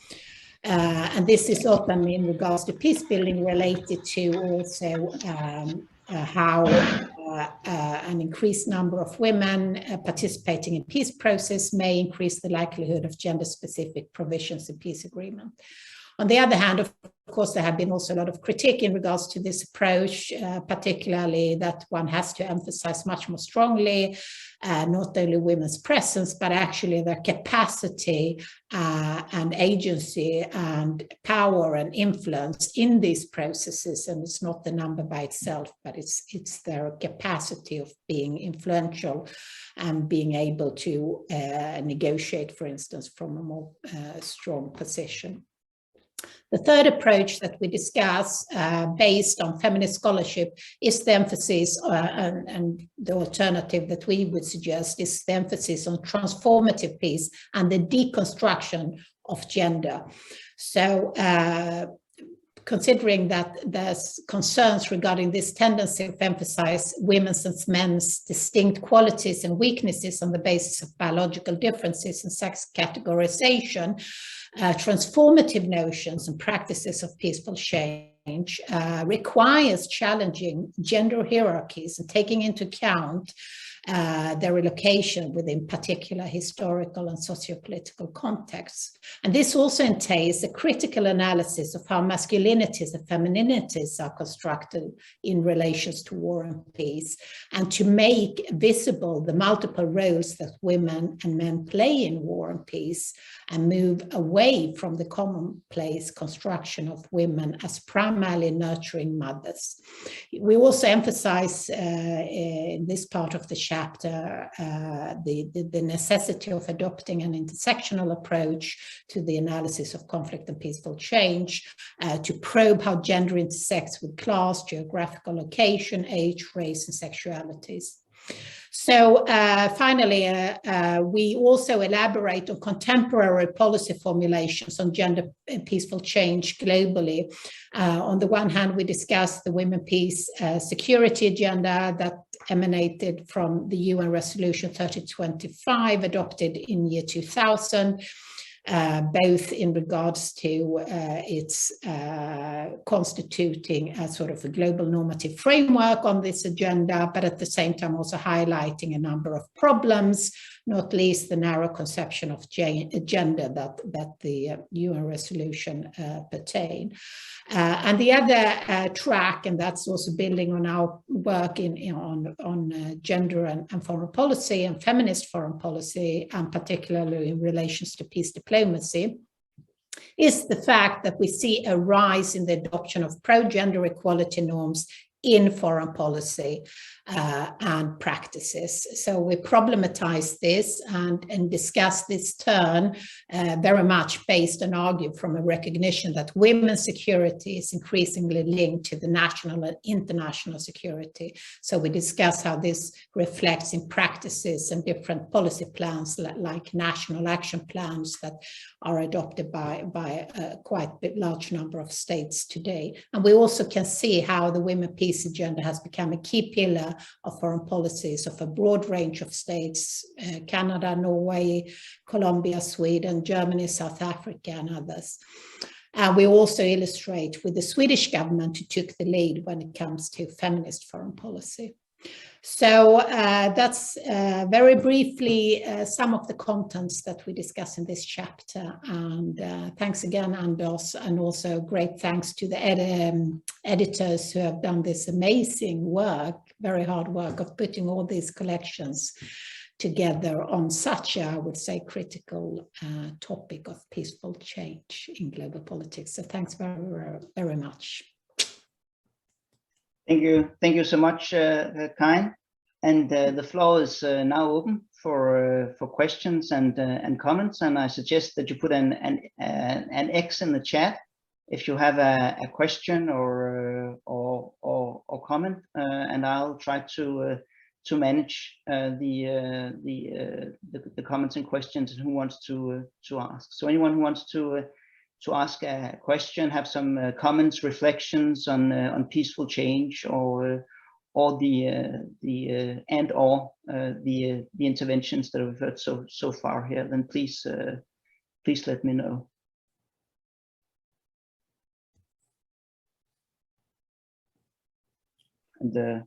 And this is often in regards to peace building related to also how an increased number of women participating in peace process may increase the likelihood of gender-specific provisions in peace agreement. On the other hand, of course, there have been also a lot of critique in regards to this approach, particularly that one has to emphasize much more strongly not only women's presence, but actually their capacity and agency and power and influence in these processes. And it's not the number by itself, but it's their capacity of being influential and being able to negotiate, for instance, from a more strong position. The third approach that we discuss based on feminist scholarship is the emphasis and the alternative that we would suggest is the emphasis on transformative peace and the deconstruction of gender. So considering that there's concerns regarding this tendency to emphasize women's and men's distinct qualities and weaknesses on the basis of biological differences and sex categorization, transformative notions and practices of peaceful change requires challenging gender hierarchies and taking into account their relocation within particular historical and socio-political contexts. And this also entails a critical analysis of how masculinities and femininities are constructed in relations to war and peace, and to make visible the multiple roles that women and men play in war and peace, and move away from the commonplace construction of women as primarily nurturing mothers. We also emphasize in this part of the chapter the necessity of adopting an intersectional approach to the analysis of conflict and peaceful change, to probe how gender intersects with class, geographical location, age, race, and sexualities. So finally, we also elaborate on contemporary policy formulations on gender and peaceful change globally. On the one hand, we discuss the Women, Peace, Security agenda that emanated from the UN Resolution 3025, adopted in year 2000. Both in regards to its constituting a sort of a global normative framework on this agenda, but at the same time also highlighting a number of problems, not least the narrow conception of gender that the UN resolution pertain. And the other track, and that's also building on our work on gender and foreign policy and feminist foreign policy, and particularly in relations to peace diplomacy, is the fact that we see a rise in the adoption of pro-gender equality norms in foreign policy and practices. So we problematize this and discuss this turn very much based and argue from a recognition that women's security is increasingly linked to the national and international security. So we discuss how this reflects in practices and different policy plans like national action plans that are adopted by a quite large number of states today. And we also can see how the Women Peace agenda has become a key pillar of foreign policies of a broad range of states, Canada, Norway, Colombia, Sweden, Germany, South Africa, and others. We also illustrate with the Swedish government who took the lead when it comes to feminist foreign policy. So that's very briefly some of the contents that we discuss in this chapter. And thanks again, Anders, and also great thanks to the editors who have done this amazing work, very hard work of putting all these collections together on such a, I would say, critical topic of peaceful change in global politics. So thanks very, very much. Thank you so much, Karin. And the floor is now open for questions and comments. And I suggest that you put an X in the chat if you have a question or comment, and I'll try to manage the comments and questions and who wants to ask. So anyone who wants to ask a question, have some comments, reflections on peaceful change, or the interventions that we've heard so far here, then please let me know. And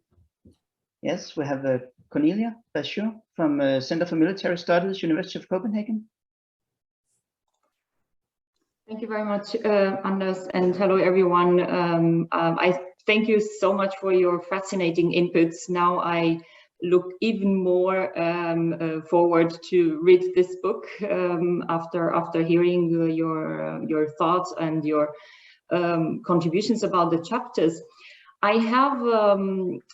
yes, we have Cornelia Bachur from Center for Military Studies, University of Copenhagen. Thank you very much, Anders, and hello, everyone. I thank you so much for your fascinating inputs. Now I look even more forward to read this book after hearing your thoughts and your contributions about the chapters. I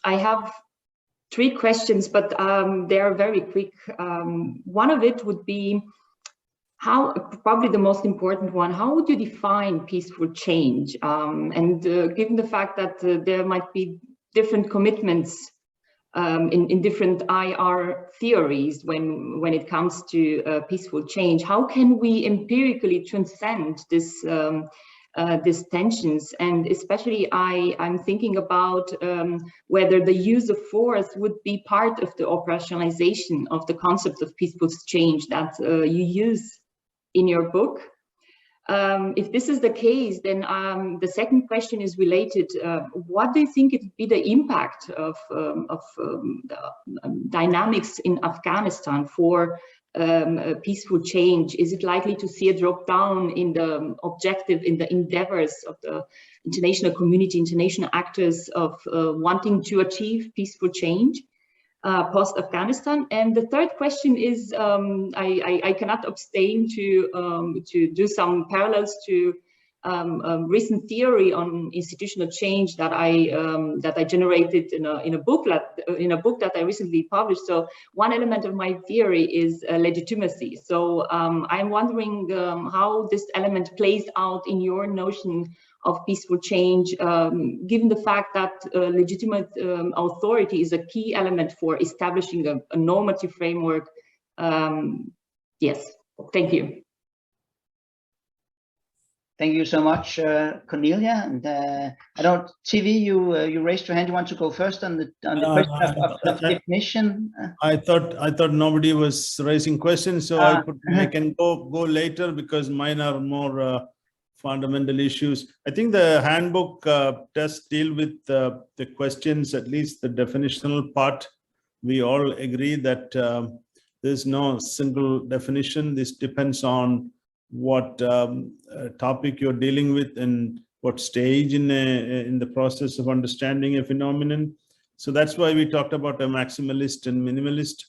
have 3 questions, but they are very quick. One of it would be, probably the most important one, how would you define peaceful change? And given the fact that there might be different commitments in different IR theories when it comes to peaceful change, how can we empirically transcend these tensions? And especially I'm thinking about whether the use of force would be part of the operationalization of the concept of peaceful change that you use in your book. If this is the case, then the second question is related. What do you think it would be the impact of the dynamics in Afghanistan for peaceful change? Is it likely to see a drop down in the objective, in the endeavors of the international community, international actors of wanting to achieve peaceful change post-Afghanistan? And the third question is, I cannot abstain to do some parallels to recent theory on institutional change that I generated in a book that I recently published. So one element of my theory is legitimacy. So I'm wondering how this element plays out in your notion of peaceful change, given the fact that legitimate authority is a key element for establishing a normative framework. Yes, thank you. Thank you so much, Cornelia. And I don't, TV, you raised your hand. You want to go first on the question of definition? I thought nobody was raising questions, so I can go later because mine are more fundamental issues. I think the handbook does deal with the questions, at least the definitional part. We all agree that there's no single definition. This depends on what topic you're dealing with and what stage in the process of understanding a phenomenon. So that's why we talked about a maximalist and minimalist,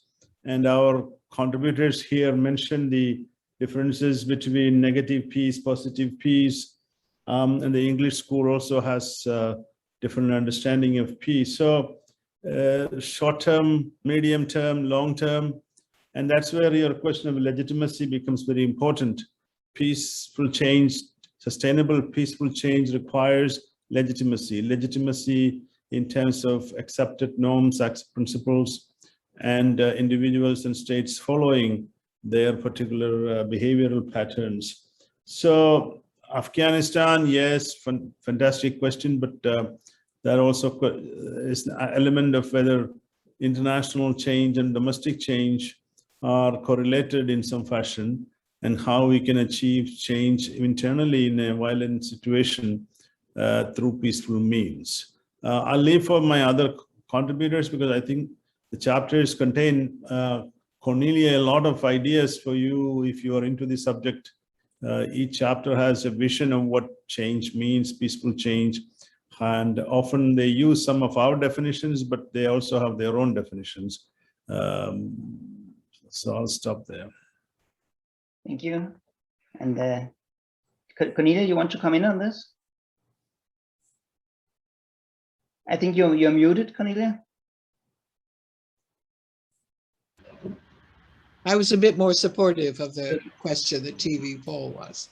and our contributors here mentioned the differences between negative peace, positive peace, and the English school also has different understanding of peace. So short-term, medium-term, long-term, and that's where your question of legitimacy becomes very important. Peaceful change, sustainable peaceful change requires legitimacy. Legitimacy in terms of accepted norms, principles, and individuals and states following their particular behavioral patterns. So Afghanistan, yes, fantastic question, but that also is an element of whether international change and domestic change are correlated in some fashion, and how we can achieve change internally in a violent situation through peaceful means. I'll leave for my other contributors because I think the chapters contain, Cornelia, a lot of ideas for you if you are into the subject. Each chapter has a vision of what change means, peaceful change, and often they use some of our definitions, but they also have their own definitions. So I'll stop there. Thank you. And Cornelia, you want to come in on this? I think you're muted, Cornelia. I was a bit more supportive of the question that TV poll was.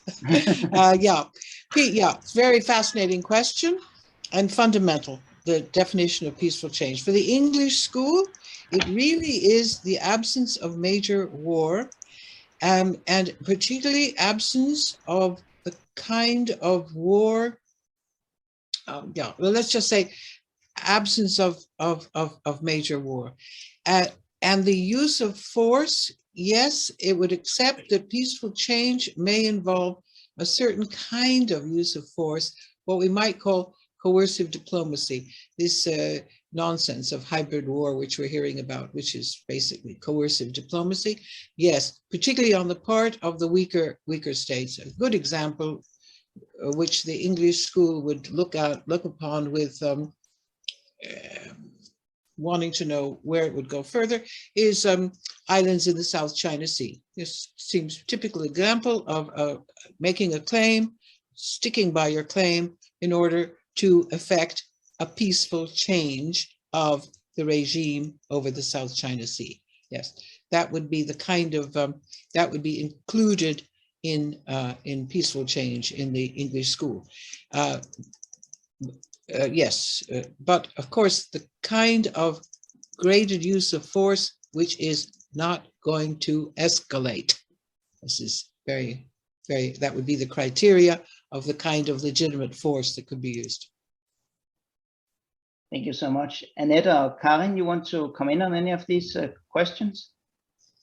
Yeah, Pete, yeah, it's a very fascinating question and fundamental, the definition of peaceful change. For the English school, it really is the absence of major war, and particularly absence of the kind of war, yeah, well, let's just say absence of major war. And the use of force, yes, it would accept that peaceful change may involve a certain kind of use of force, what we might call coercive diplomacy, this nonsense of hybrid war, which we're hearing about, which is basically coercive diplomacy. Yes, particularly on the part of the weaker states. A good example, which the English school would look upon with wanting to know where it would go further, is islands in the South China Sea. This seems a typical example of making a claim, sticking by your claim in order to effect a peaceful change of the regime over the South China Sea. Yes, that would be the kind of, that would be included in peaceful change in the English school. Yes, but of course, the kind of graded use of force, which is not going to escalate. This is very, that would be the criteria of the kind of legitimate force that could be used. Thank you so much. Annette or Karin, you want to come in on any of these questions?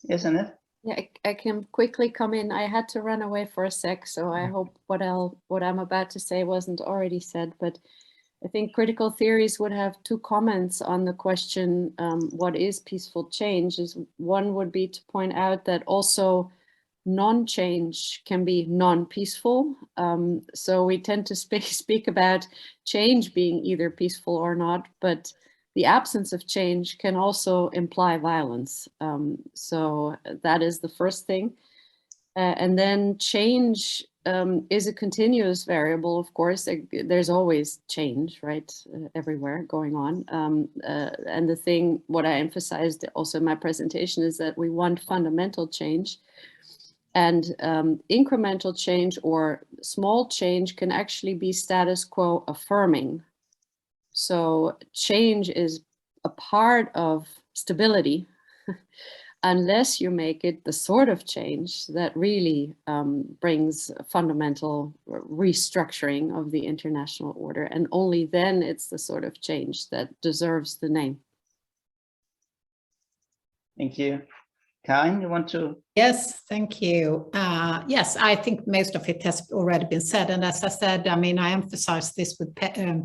Yes, Annette? Yeah, I can quickly come in. I had to run away for a sec, so I hope what I'm about to say wasn't already said, but I think critical theories would have two comments on the question, what is peaceful change? One would be to point out that also non-change can be non-peaceful. So we tend to speak about change being either peaceful or not, but the absence of change can also imply violence. So that is the first thing. And then change is a continuous variable, of course. There's always change, right, everywhere going on. And the thing, what I emphasized also in my presentation, is that we want fundamental change. And incremental change or small change can actually be status quo affirming. So change is a part of stability, unless you make it the sort of change that really brings fundamental restructuring of the international order. And only then it's the sort of change that deserves the name. Thank you. Karin, you want to? Yes, thank you. Yes, I think most of it has already been said. And as I said, I mean, I emphasize this with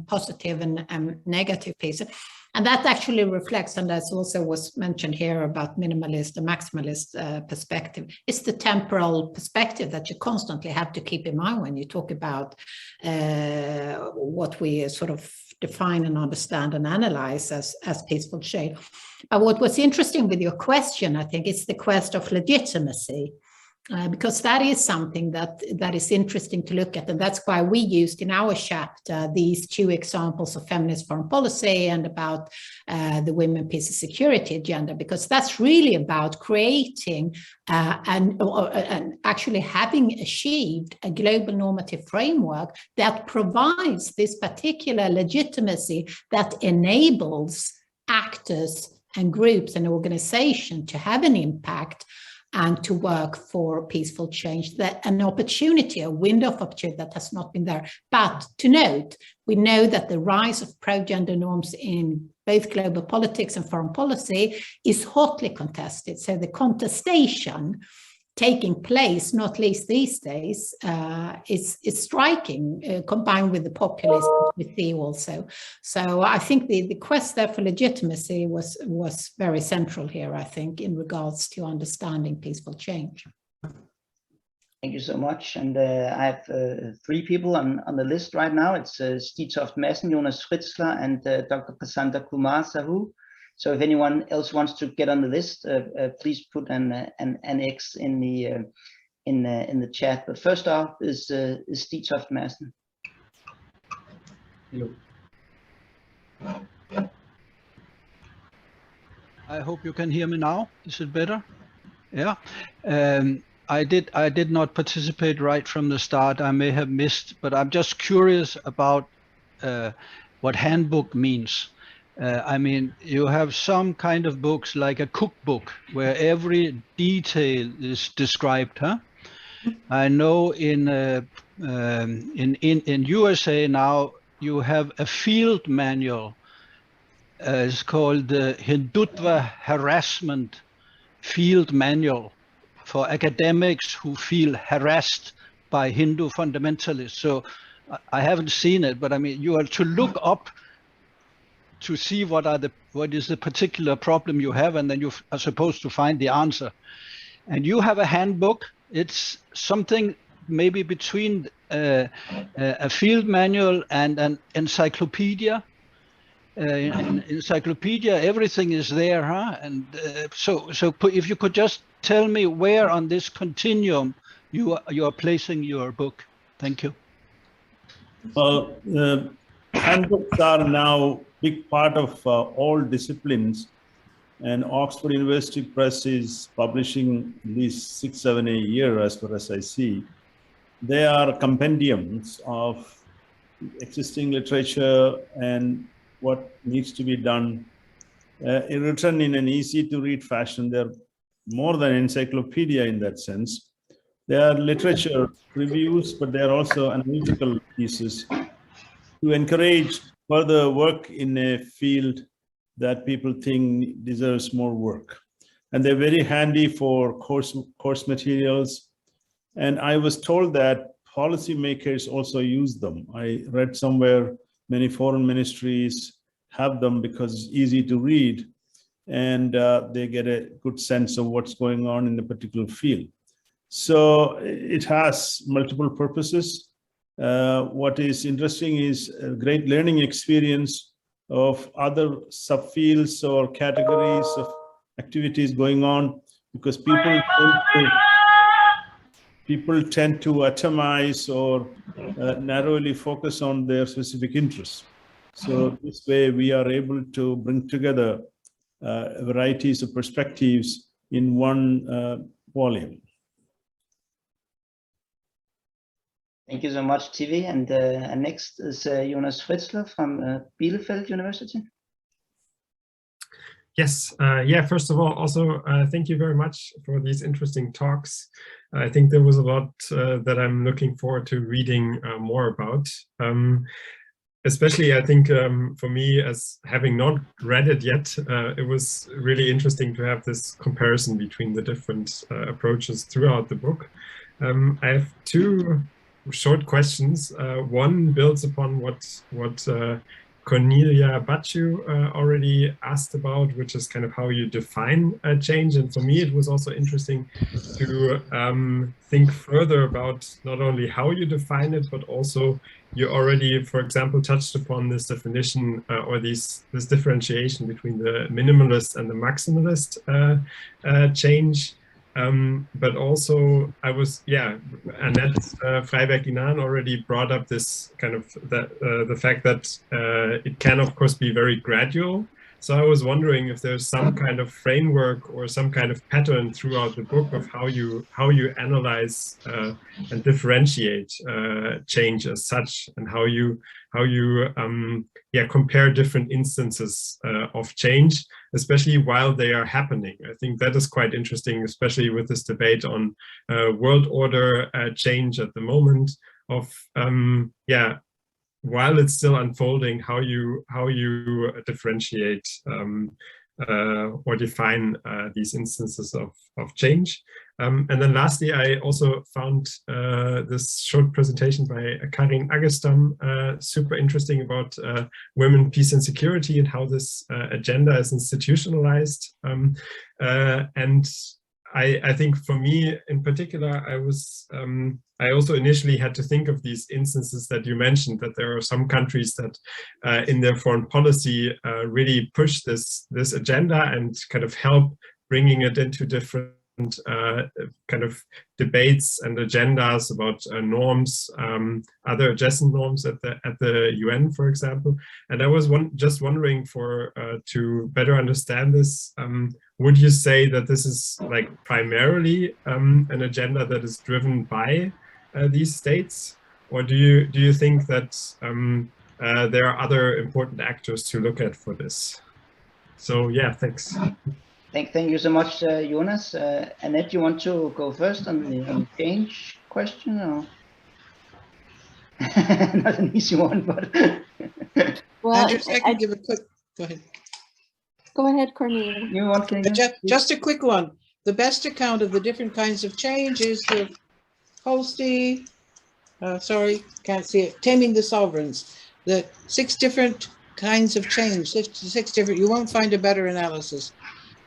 positive and negative pieces. And that actually reflects, and as also was mentioned here about minimalist and maximalist perspective, it's the temporal perspective that you constantly have to keep in mind when you talk about what we sort of define and understand and analyze as peaceful change. But what was interesting with your question, I think, is the quest of legitimacy. Because that is something that is interesting to look at. And that's why we used in our chapter these two examples of feminist foreign policy and about the women, peace and security agenda, because that's really about creating and actually having achieved a global normative framework that provides this particular legitimacy that enables actors and groups and organizations to have an impact and to work for peaceful change, that an opportunity, a window of opportunity that has not been there. But to note, we know that the rise of pro-gender norms in both global politics and foreign policy is hotly contested. So the contestation taking place, not least these days, is striking, combined with the populism we see also. So I think the quest there for legitimacy was very central here, I think, in regards to understanding peaceful change. Thank you so much. And I have three people on the list right now. It's Stig Toft Madsen, Jonas Fritzler, and Dr. Prasanta Kumar Sahu. So if anyone else wants to get on the list, please put an X in the chat. But first off is Stig Toft Madsen. Hello. I hope you can hear me now. Is it better? Yeah. I did not participate right from the start. I may have missed, but I'm just curious about what handbook means. I mean, you have some kind of books like a cookbook where every detail is described, huh? I know in USA now you have a field manual. It's called the Hindutva Harassment Field Manual for academics who feel harassed by Hindu fundamentalists. So I haven't seen it, but I mean, you are to look up to see what is the particular problem you have, and then you are supposed to find the answer. And you have a handbook. It's something maybe between a field manual and an encyclopedia. In encyclopedia, everything is there, huh? And so if you could just tell me where on this continuum you are placing your book. Thank you. Well, handbooks are now big part of all disciplines, and Oxford University Press is publishing at least 6-7 a year, as far as I see. They are compendiums of existing literature and what needs to be done, written in an easy to read fashion. They're more than encyclopedia in that sense. They are literature reviews, but they are also analytical pieces to encourage further work in a field that people think deserves more work. And they're very handy for course materials. And I was told that policymakers also use them. I read somewhere many foreign ministries have them because it's easy to read, and they get a good sense of what's going on in a particular field. So it has multiple purposes. What is interesting is a great learning experience of other subfields or categories of activities going on, because people people tend to atomize or narrowly focus on their specific interests. So this way we are able to bring together varieties of perspectives in one volume. Thank you so much, TV. And next is Jonas Fritzler from Bielefeld University. Yes, yeah, first of all, also thank you very much for these interesting talks. I think there was a lot that I'm looking forward to reading more about. Especially, I think, for me, as having not read it yet, it was really interesting to have this comparison between the different approaches throughout the book. I have two short questions. One builds upon what Cornelia Baciu already asked about, which is kind of how you define change. And for me, it was also interesting to think further about not only how you define it, but also you already, for example, touched upon this definition or this differentiation between the minimalist and the maximalist change. But also I was, Annette Freiberg-Inan already brought up this kind of the fact that it can of course be very gradual. So I was wondering if there's some kind of framework or some kind of pattern throughout the book of how you analyze and differentiate change as such, and how you compare different instances of change, especially while they are happening. I think that is quite interesting, especially with this debate on world order change at the moment of while it's still unfolding, how you differentiate or define these instances of change. And then lastly, I also found this short presentation by Karin Aggestam super interesting about women, peace and security, and how this agenda is institutionalized. And I think for me in particular, I also initially had to think of these instances that you mentioned, that there are some countries that in their foreign policy really push this agenda and kind of help bringing it into different kind of debates and agendas about norms, other adjacent norms at the UN, for example. And I was just wondering to better understand this, would you say that this is like primarily an agenda that is driven by these states, or do you think that there are other important actors to look at for this? So yeah, thanks. Thank you so much, Jonas. Annette, you want to go first on the change question, or not an easy one, but well, I can give a quick. Go ahead. Go ahead, Cornelia. You want to just a quick one. The best account of the different kinds of change is the Holsti, sorry, can't see it, Taming the Sovereigns. The 6 different kinds of change, 6 different, you won't find a better analysis.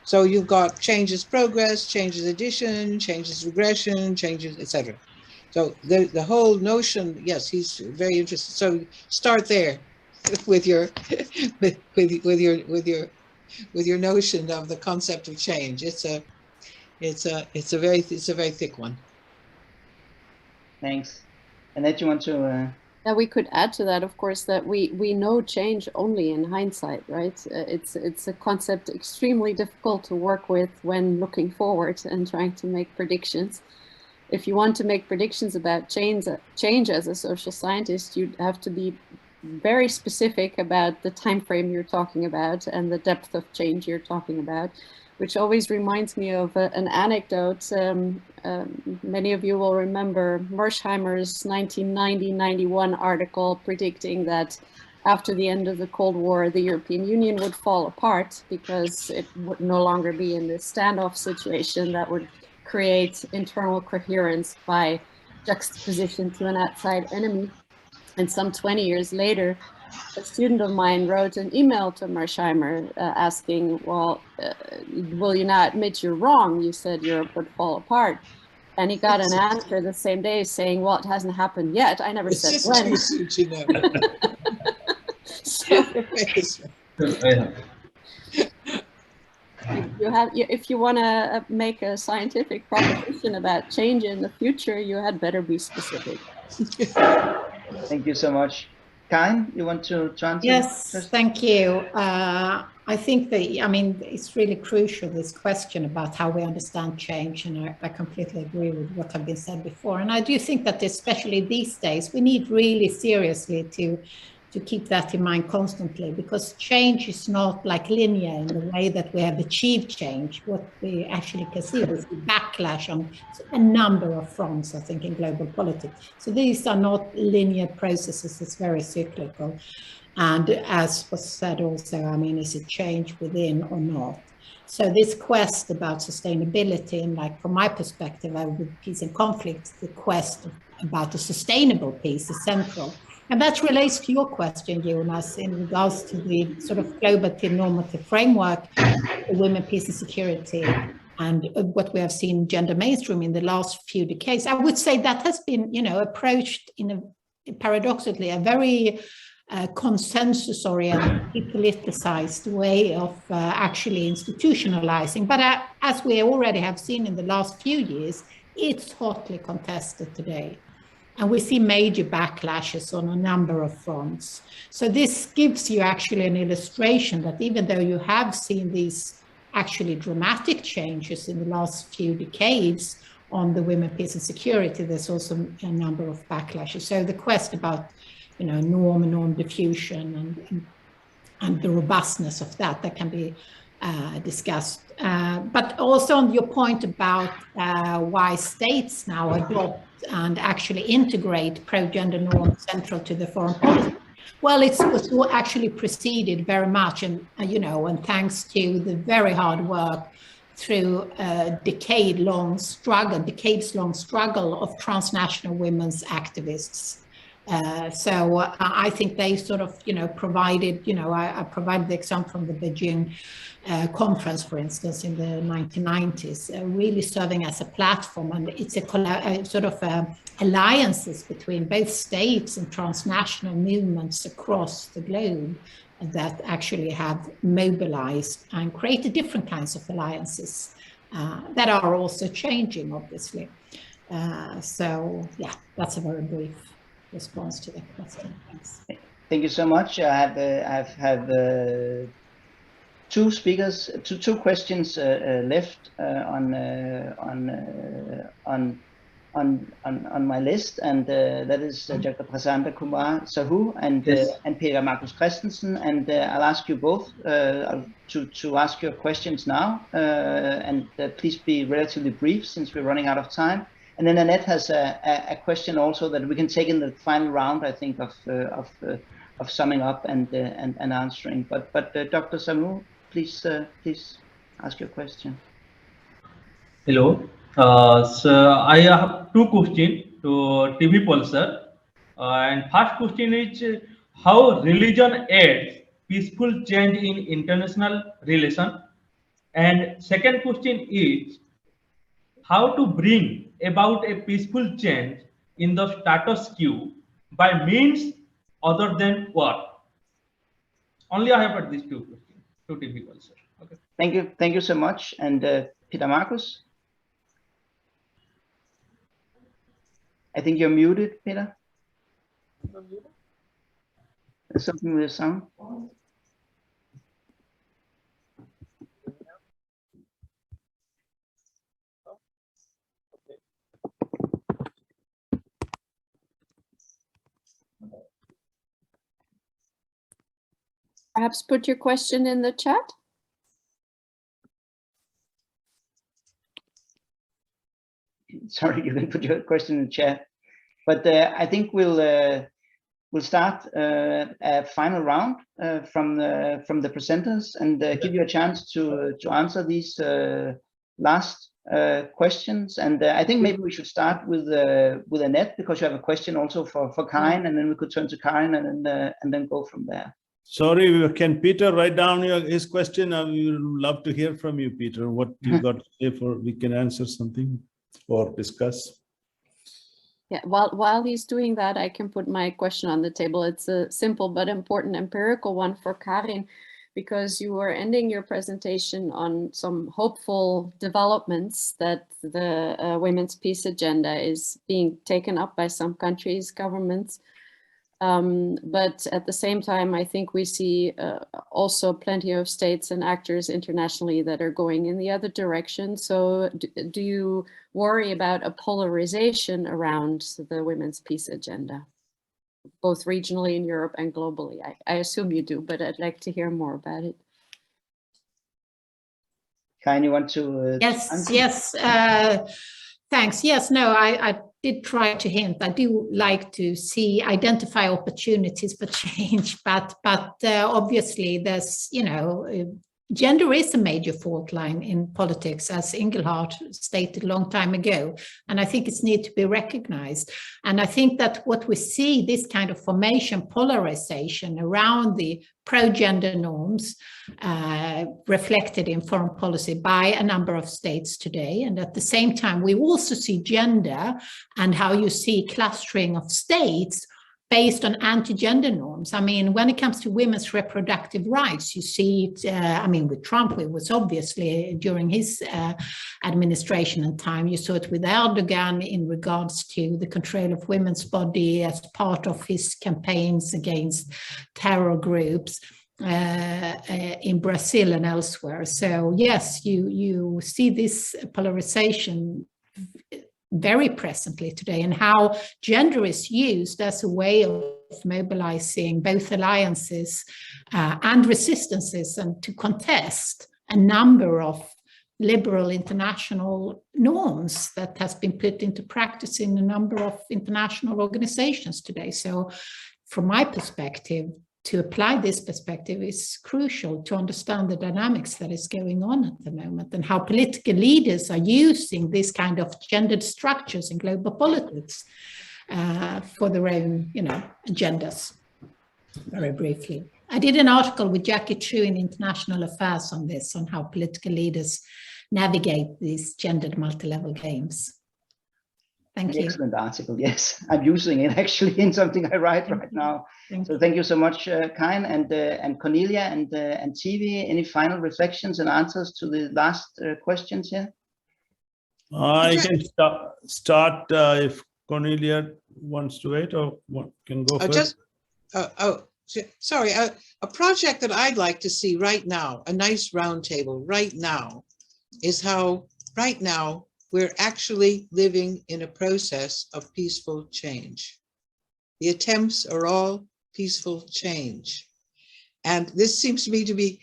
So you've got changes progress, changes addition, changes regression, changes, etc. So the whole notion, yes, he's very interested. So start there with your with your notion of the concept of change. It's a very thick one. Thanks. Annette, you want to? Yeah, we could add to that, of course, that we know change only in hindsight, right? It's a concept extremely difficult to work with when looking forward and trying to make predictions. If you want to make predictions about change as a social scientist, you'd have to be very specific about the time frame you're talking about and the depth of change you're talking about, which always reminds me of an anecdote. Many of you will remember Mersheimer's 1990-91 article predicting that after the end of the Cold War, the European Union would fall apart because it would no longer be in this standoff situation that would create internal coherence by juxtaposition to an outside enemy. And some 20 years later, a student of mine wrote an email to Mersheimer asking, well, will you not admit you're wrong? You said Europe would fall apart. And he got an answer the same day saying, well, it hasn't happened yet. I never said when. if you want to make a scientific proposition about change in the future, you had better be specific. Thank you so much. Karin, you want to answer? Yes, thank you. I think it's really crucial, this question about how we understand change, and I completely agree with what have been said before. And I do think that especially these days, we need really seriously to keep that in mind constantly, because change is not like linear in the way that we have achieved change. What we actually can see is the backlash on a number of fronts, I think, in global politics. So these are not linear processes, it's very cyclical. And as was said also, is it change within or not? So this quest about sustainability, and like from my perspective, with peace and conflict, the quest about a sustainable peace is central. And that relates to your question, Jonas, in regards to the sort of global normative framework, women, peace and security, and what we have seen gender mainstream in the last few decades. I would say that has been, approached in paradoxically a very consensus-oriented, politicized way of actually institutionalizing. But as we already have seen in the last few years, it's hotly contested today. And we see major backlashes on a number of fronts. So this gives you actually an illustration that even though you have seen these actually dramatic changes in the last few decades on the women, peace and security, there's also a number of backlashes. So the quest about, norm diffusion and the robustness of that can be discussed. But also on your point about why states now adopt and actually integrate pro-gender norms central to the foreign policy. Well, it was actually preceded very much, and thanks to the very hard work through a decades-long struggle of transnational women's activists. So I think they sort of, provided, I provided the example from the Beijing conference, for instance, in the 1990s, really serving as a platform. And it's a sort of alliances between both states and transnational movements across the globe that actually have mobilized and created different kinds of alliances that are also changing, obviously. So, yeah, that's a very brief response to the question. Thanks. Thank you so much. I have two speakers, two questions left on my list, and that is Dr. Prasanta Kumar Sahu and Peter Markus Christensen. And I'll ask you both to ask your questions now, and please be relatively brief since we're running out of time. And then Annette has a question also that we can take in the final round, I think, of summing up and answering. But Dr. Samu, please ask your question. Hello. So I have two questions to TV Pulsar. And first question is how religion aids peaceful change in international relations. And second question is how to bring about a peaceful change in the status quo by means other than war. Only I have heard these two questions to TV Pulsar. Okay. Thank you so much. And Peter Markus? I think you're muted, Peter. There's something with the sound. Perhaps put your question in the chat. Sorry, you can put your question in the chat. But I think we'll start a final round from the presenters and give you a chance to answer these last questions. And I think maybe we should start with Annette, because you have a question also for Karin, and then we could turn to Karin and then go from there. Sorry, can Peter write down his question? I would love to hear from you, Peter, what you got to say for we can answer something or discuss. Yeah, while he's doing that, I can put my question on the table. It's a simple but important empirical one for Karin. because you were ending your presentation on some hopeful developments that the women's peace agenda is being taken up by some countries, governments. But at the same time, I think we see also plenty of states and actors internationally that are going in the other direction. So do you worry about a polarization around the women's peace agenda, both regionally in Europe and globally? I assume you do, but I'd like to hear more about it. Karin, you want to? Yes. Thanks. Yes, no, I did try to hint. I do like to identify opportunities for change, but obviously there's, gender is a major fault line in politics, as Engelhardt stated a long time ago, and I think it's need to be recognized. And I think that what we see, this kind of formation, polarization around the pro-gender norms reflected in foreign policy by a number of states today. And at the same time, we also see gender and how you see clustering of states based on anti-gender norms. I mean, when it comes to women's reproductive rights, you see it, with Trump, it was obviously during his administration and time. You saw it with Erdogan in regards to the control of women's body as part of his campaigns against terror groups in Brazil and elsewhere. So yes, you see this polarization very presently today, and how gender is used as a way of mobilizing both alliances and resistances, and to contest a number of liberal international norms that has been put into practice in a number of international organizations today. So from my perspective, to apply this perspective is crucial to understand the dynamics that is going on at the moment, and how political leaders are using this kind of gendered structures in global politics for their own, agendas. Very briefly, I did an article with Jackie True in International Affairs on this, on how political leaders navigate these gendered multi-level games. Thank you. Excellent article. Yes, I'm using it actually in something I write right now. Thank you so much, Karin and Cornelia and TV. Any final reflections and answers to the last questions here? I can start if Cornelia wants to wait, or can go first. Sorry. A project that I'd like to see right now, a nice roundtable right now, is how right now we're actually living in a process of peaceful change. The attempts are all peaceful change. And this seems to me to be,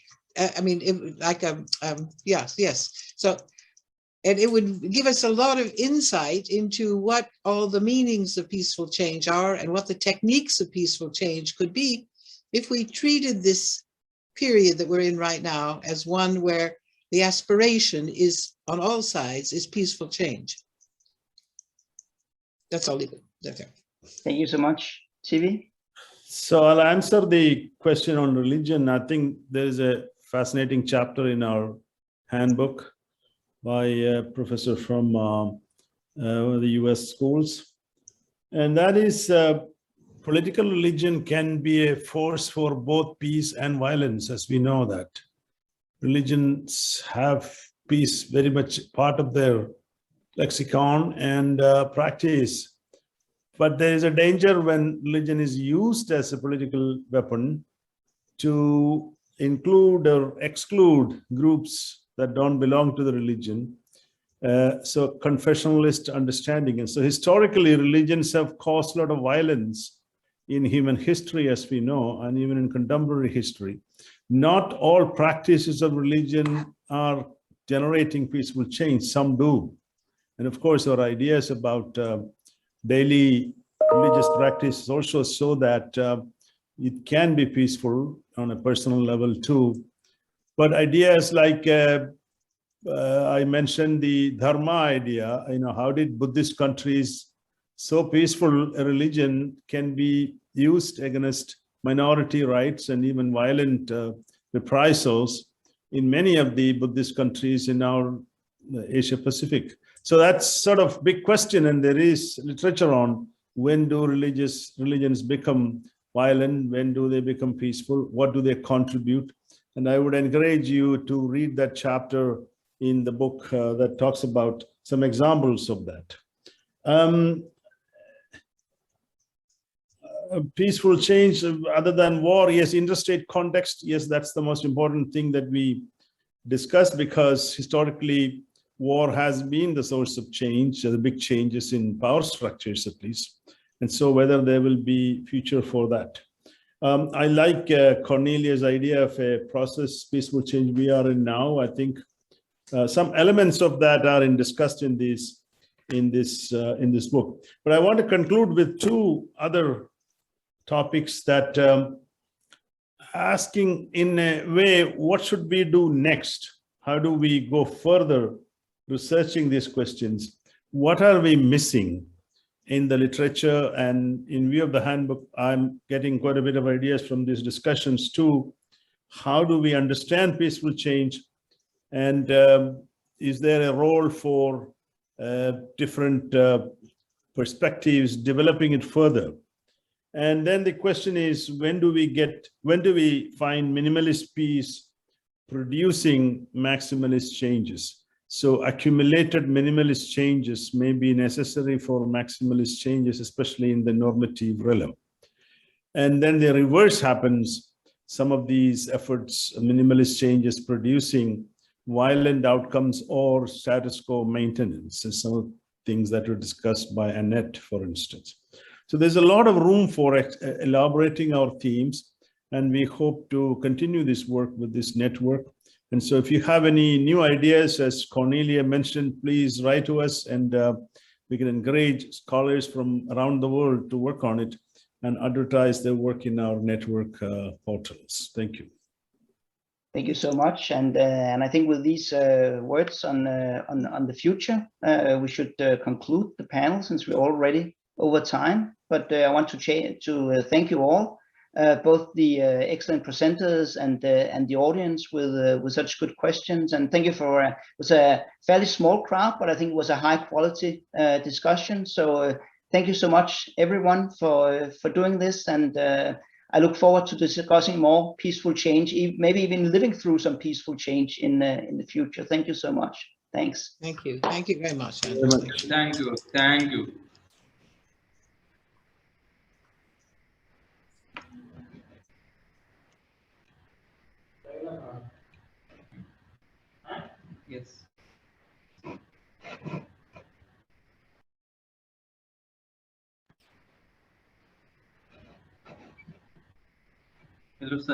yes. So, and it would give us a lot of insight into what all the meanings of peaceful change are, and what the techniques of peaceful change could be, if we treated this period that we're in right now as one where the aspiration is, on all sides, is peaceful change. That's all. Okay. Thank you so much, TV. So I'll answer the question on religion. I think there is a fascinating chapter in our handbook by a professor from the US schools. And that is political religion can be a force for both peace and violence, as we know that. Religions have peace very much part of their lexicon and practice. But there is a danger when religion is used as a political weapon to include or exclude groups that don't belong to the religion. So confessionalist understanding. And so historically, religions have caused a lot of violence in human history, as we know, and even in contemporary history. Not all practices of religion are generating peaceful change. Some do. And of course, our ideas about daily religious practice also show that it can be peaceful on a personal level too. But ideas like I mentioned the dharma idea, how did Buddhist countries, so peaceful a religion can be used against minority rights and even violent reprisals in many of the Buddhist countries in our Asia Pacific. So that's sort of big question, and there is literature on when do religions become violent, when do they become peaceful, what do they contribute? And I would encourage you to read that chapter in the book that talks about some examples of that. Peaceful change, other than war, yes, interstate context, yes, that's the most important thing that we discuss, because historically war has been the source of change, the big changes in power structures at least. And so whether there will be future for that. I like Cornelia's idea of a process, peaceful change we are in now. I think some elements of that are discussed in this book. But I want to conclude with two other topics that asking in a way, what should we do next? How do we go further researching these questions? What are we missing in the literature? And in view of the handbook, I'm getting quite a bit of ideas from these discussions too. How do we understand peaceful change? And is there a role for different perspectives, developing it further? And then the question is, when do we find minimalist peace producing maximalist changes? So accumulated minimalist changes may be necessary for maximalist changes, especially in the normative realm. And then the reverse happens. Some of these efforts, minimalist changes producing violent outcomes or status quo maintenance, and some of the things that were discussed by Annette, for instance. So there's a lot of room for elaborating our themes, and we hope to continue this work with this network. And so if you have any new ideas, as Cornelia mentioned, please write to us, and we can encourage scholars from around the world to work on it and advertise their work in our network portals. Thank you. Thank you so much, and I think with these words on the future, we should conclude the panel, since we're already over time. But I want to thank you all, both the excellent presenters and the audience with such good questions. And thank you for it was a fairly small crowd, but I think it was a high quality discussion. So thank you so much, everyone, for doing this. And I look forward to discussing more peaceful change, maybe even living through some peaceful change in the future. Thank you so much. Thanks. Thank you. Thank you very much. Thank you. Thank you. Yes. Hello, sir.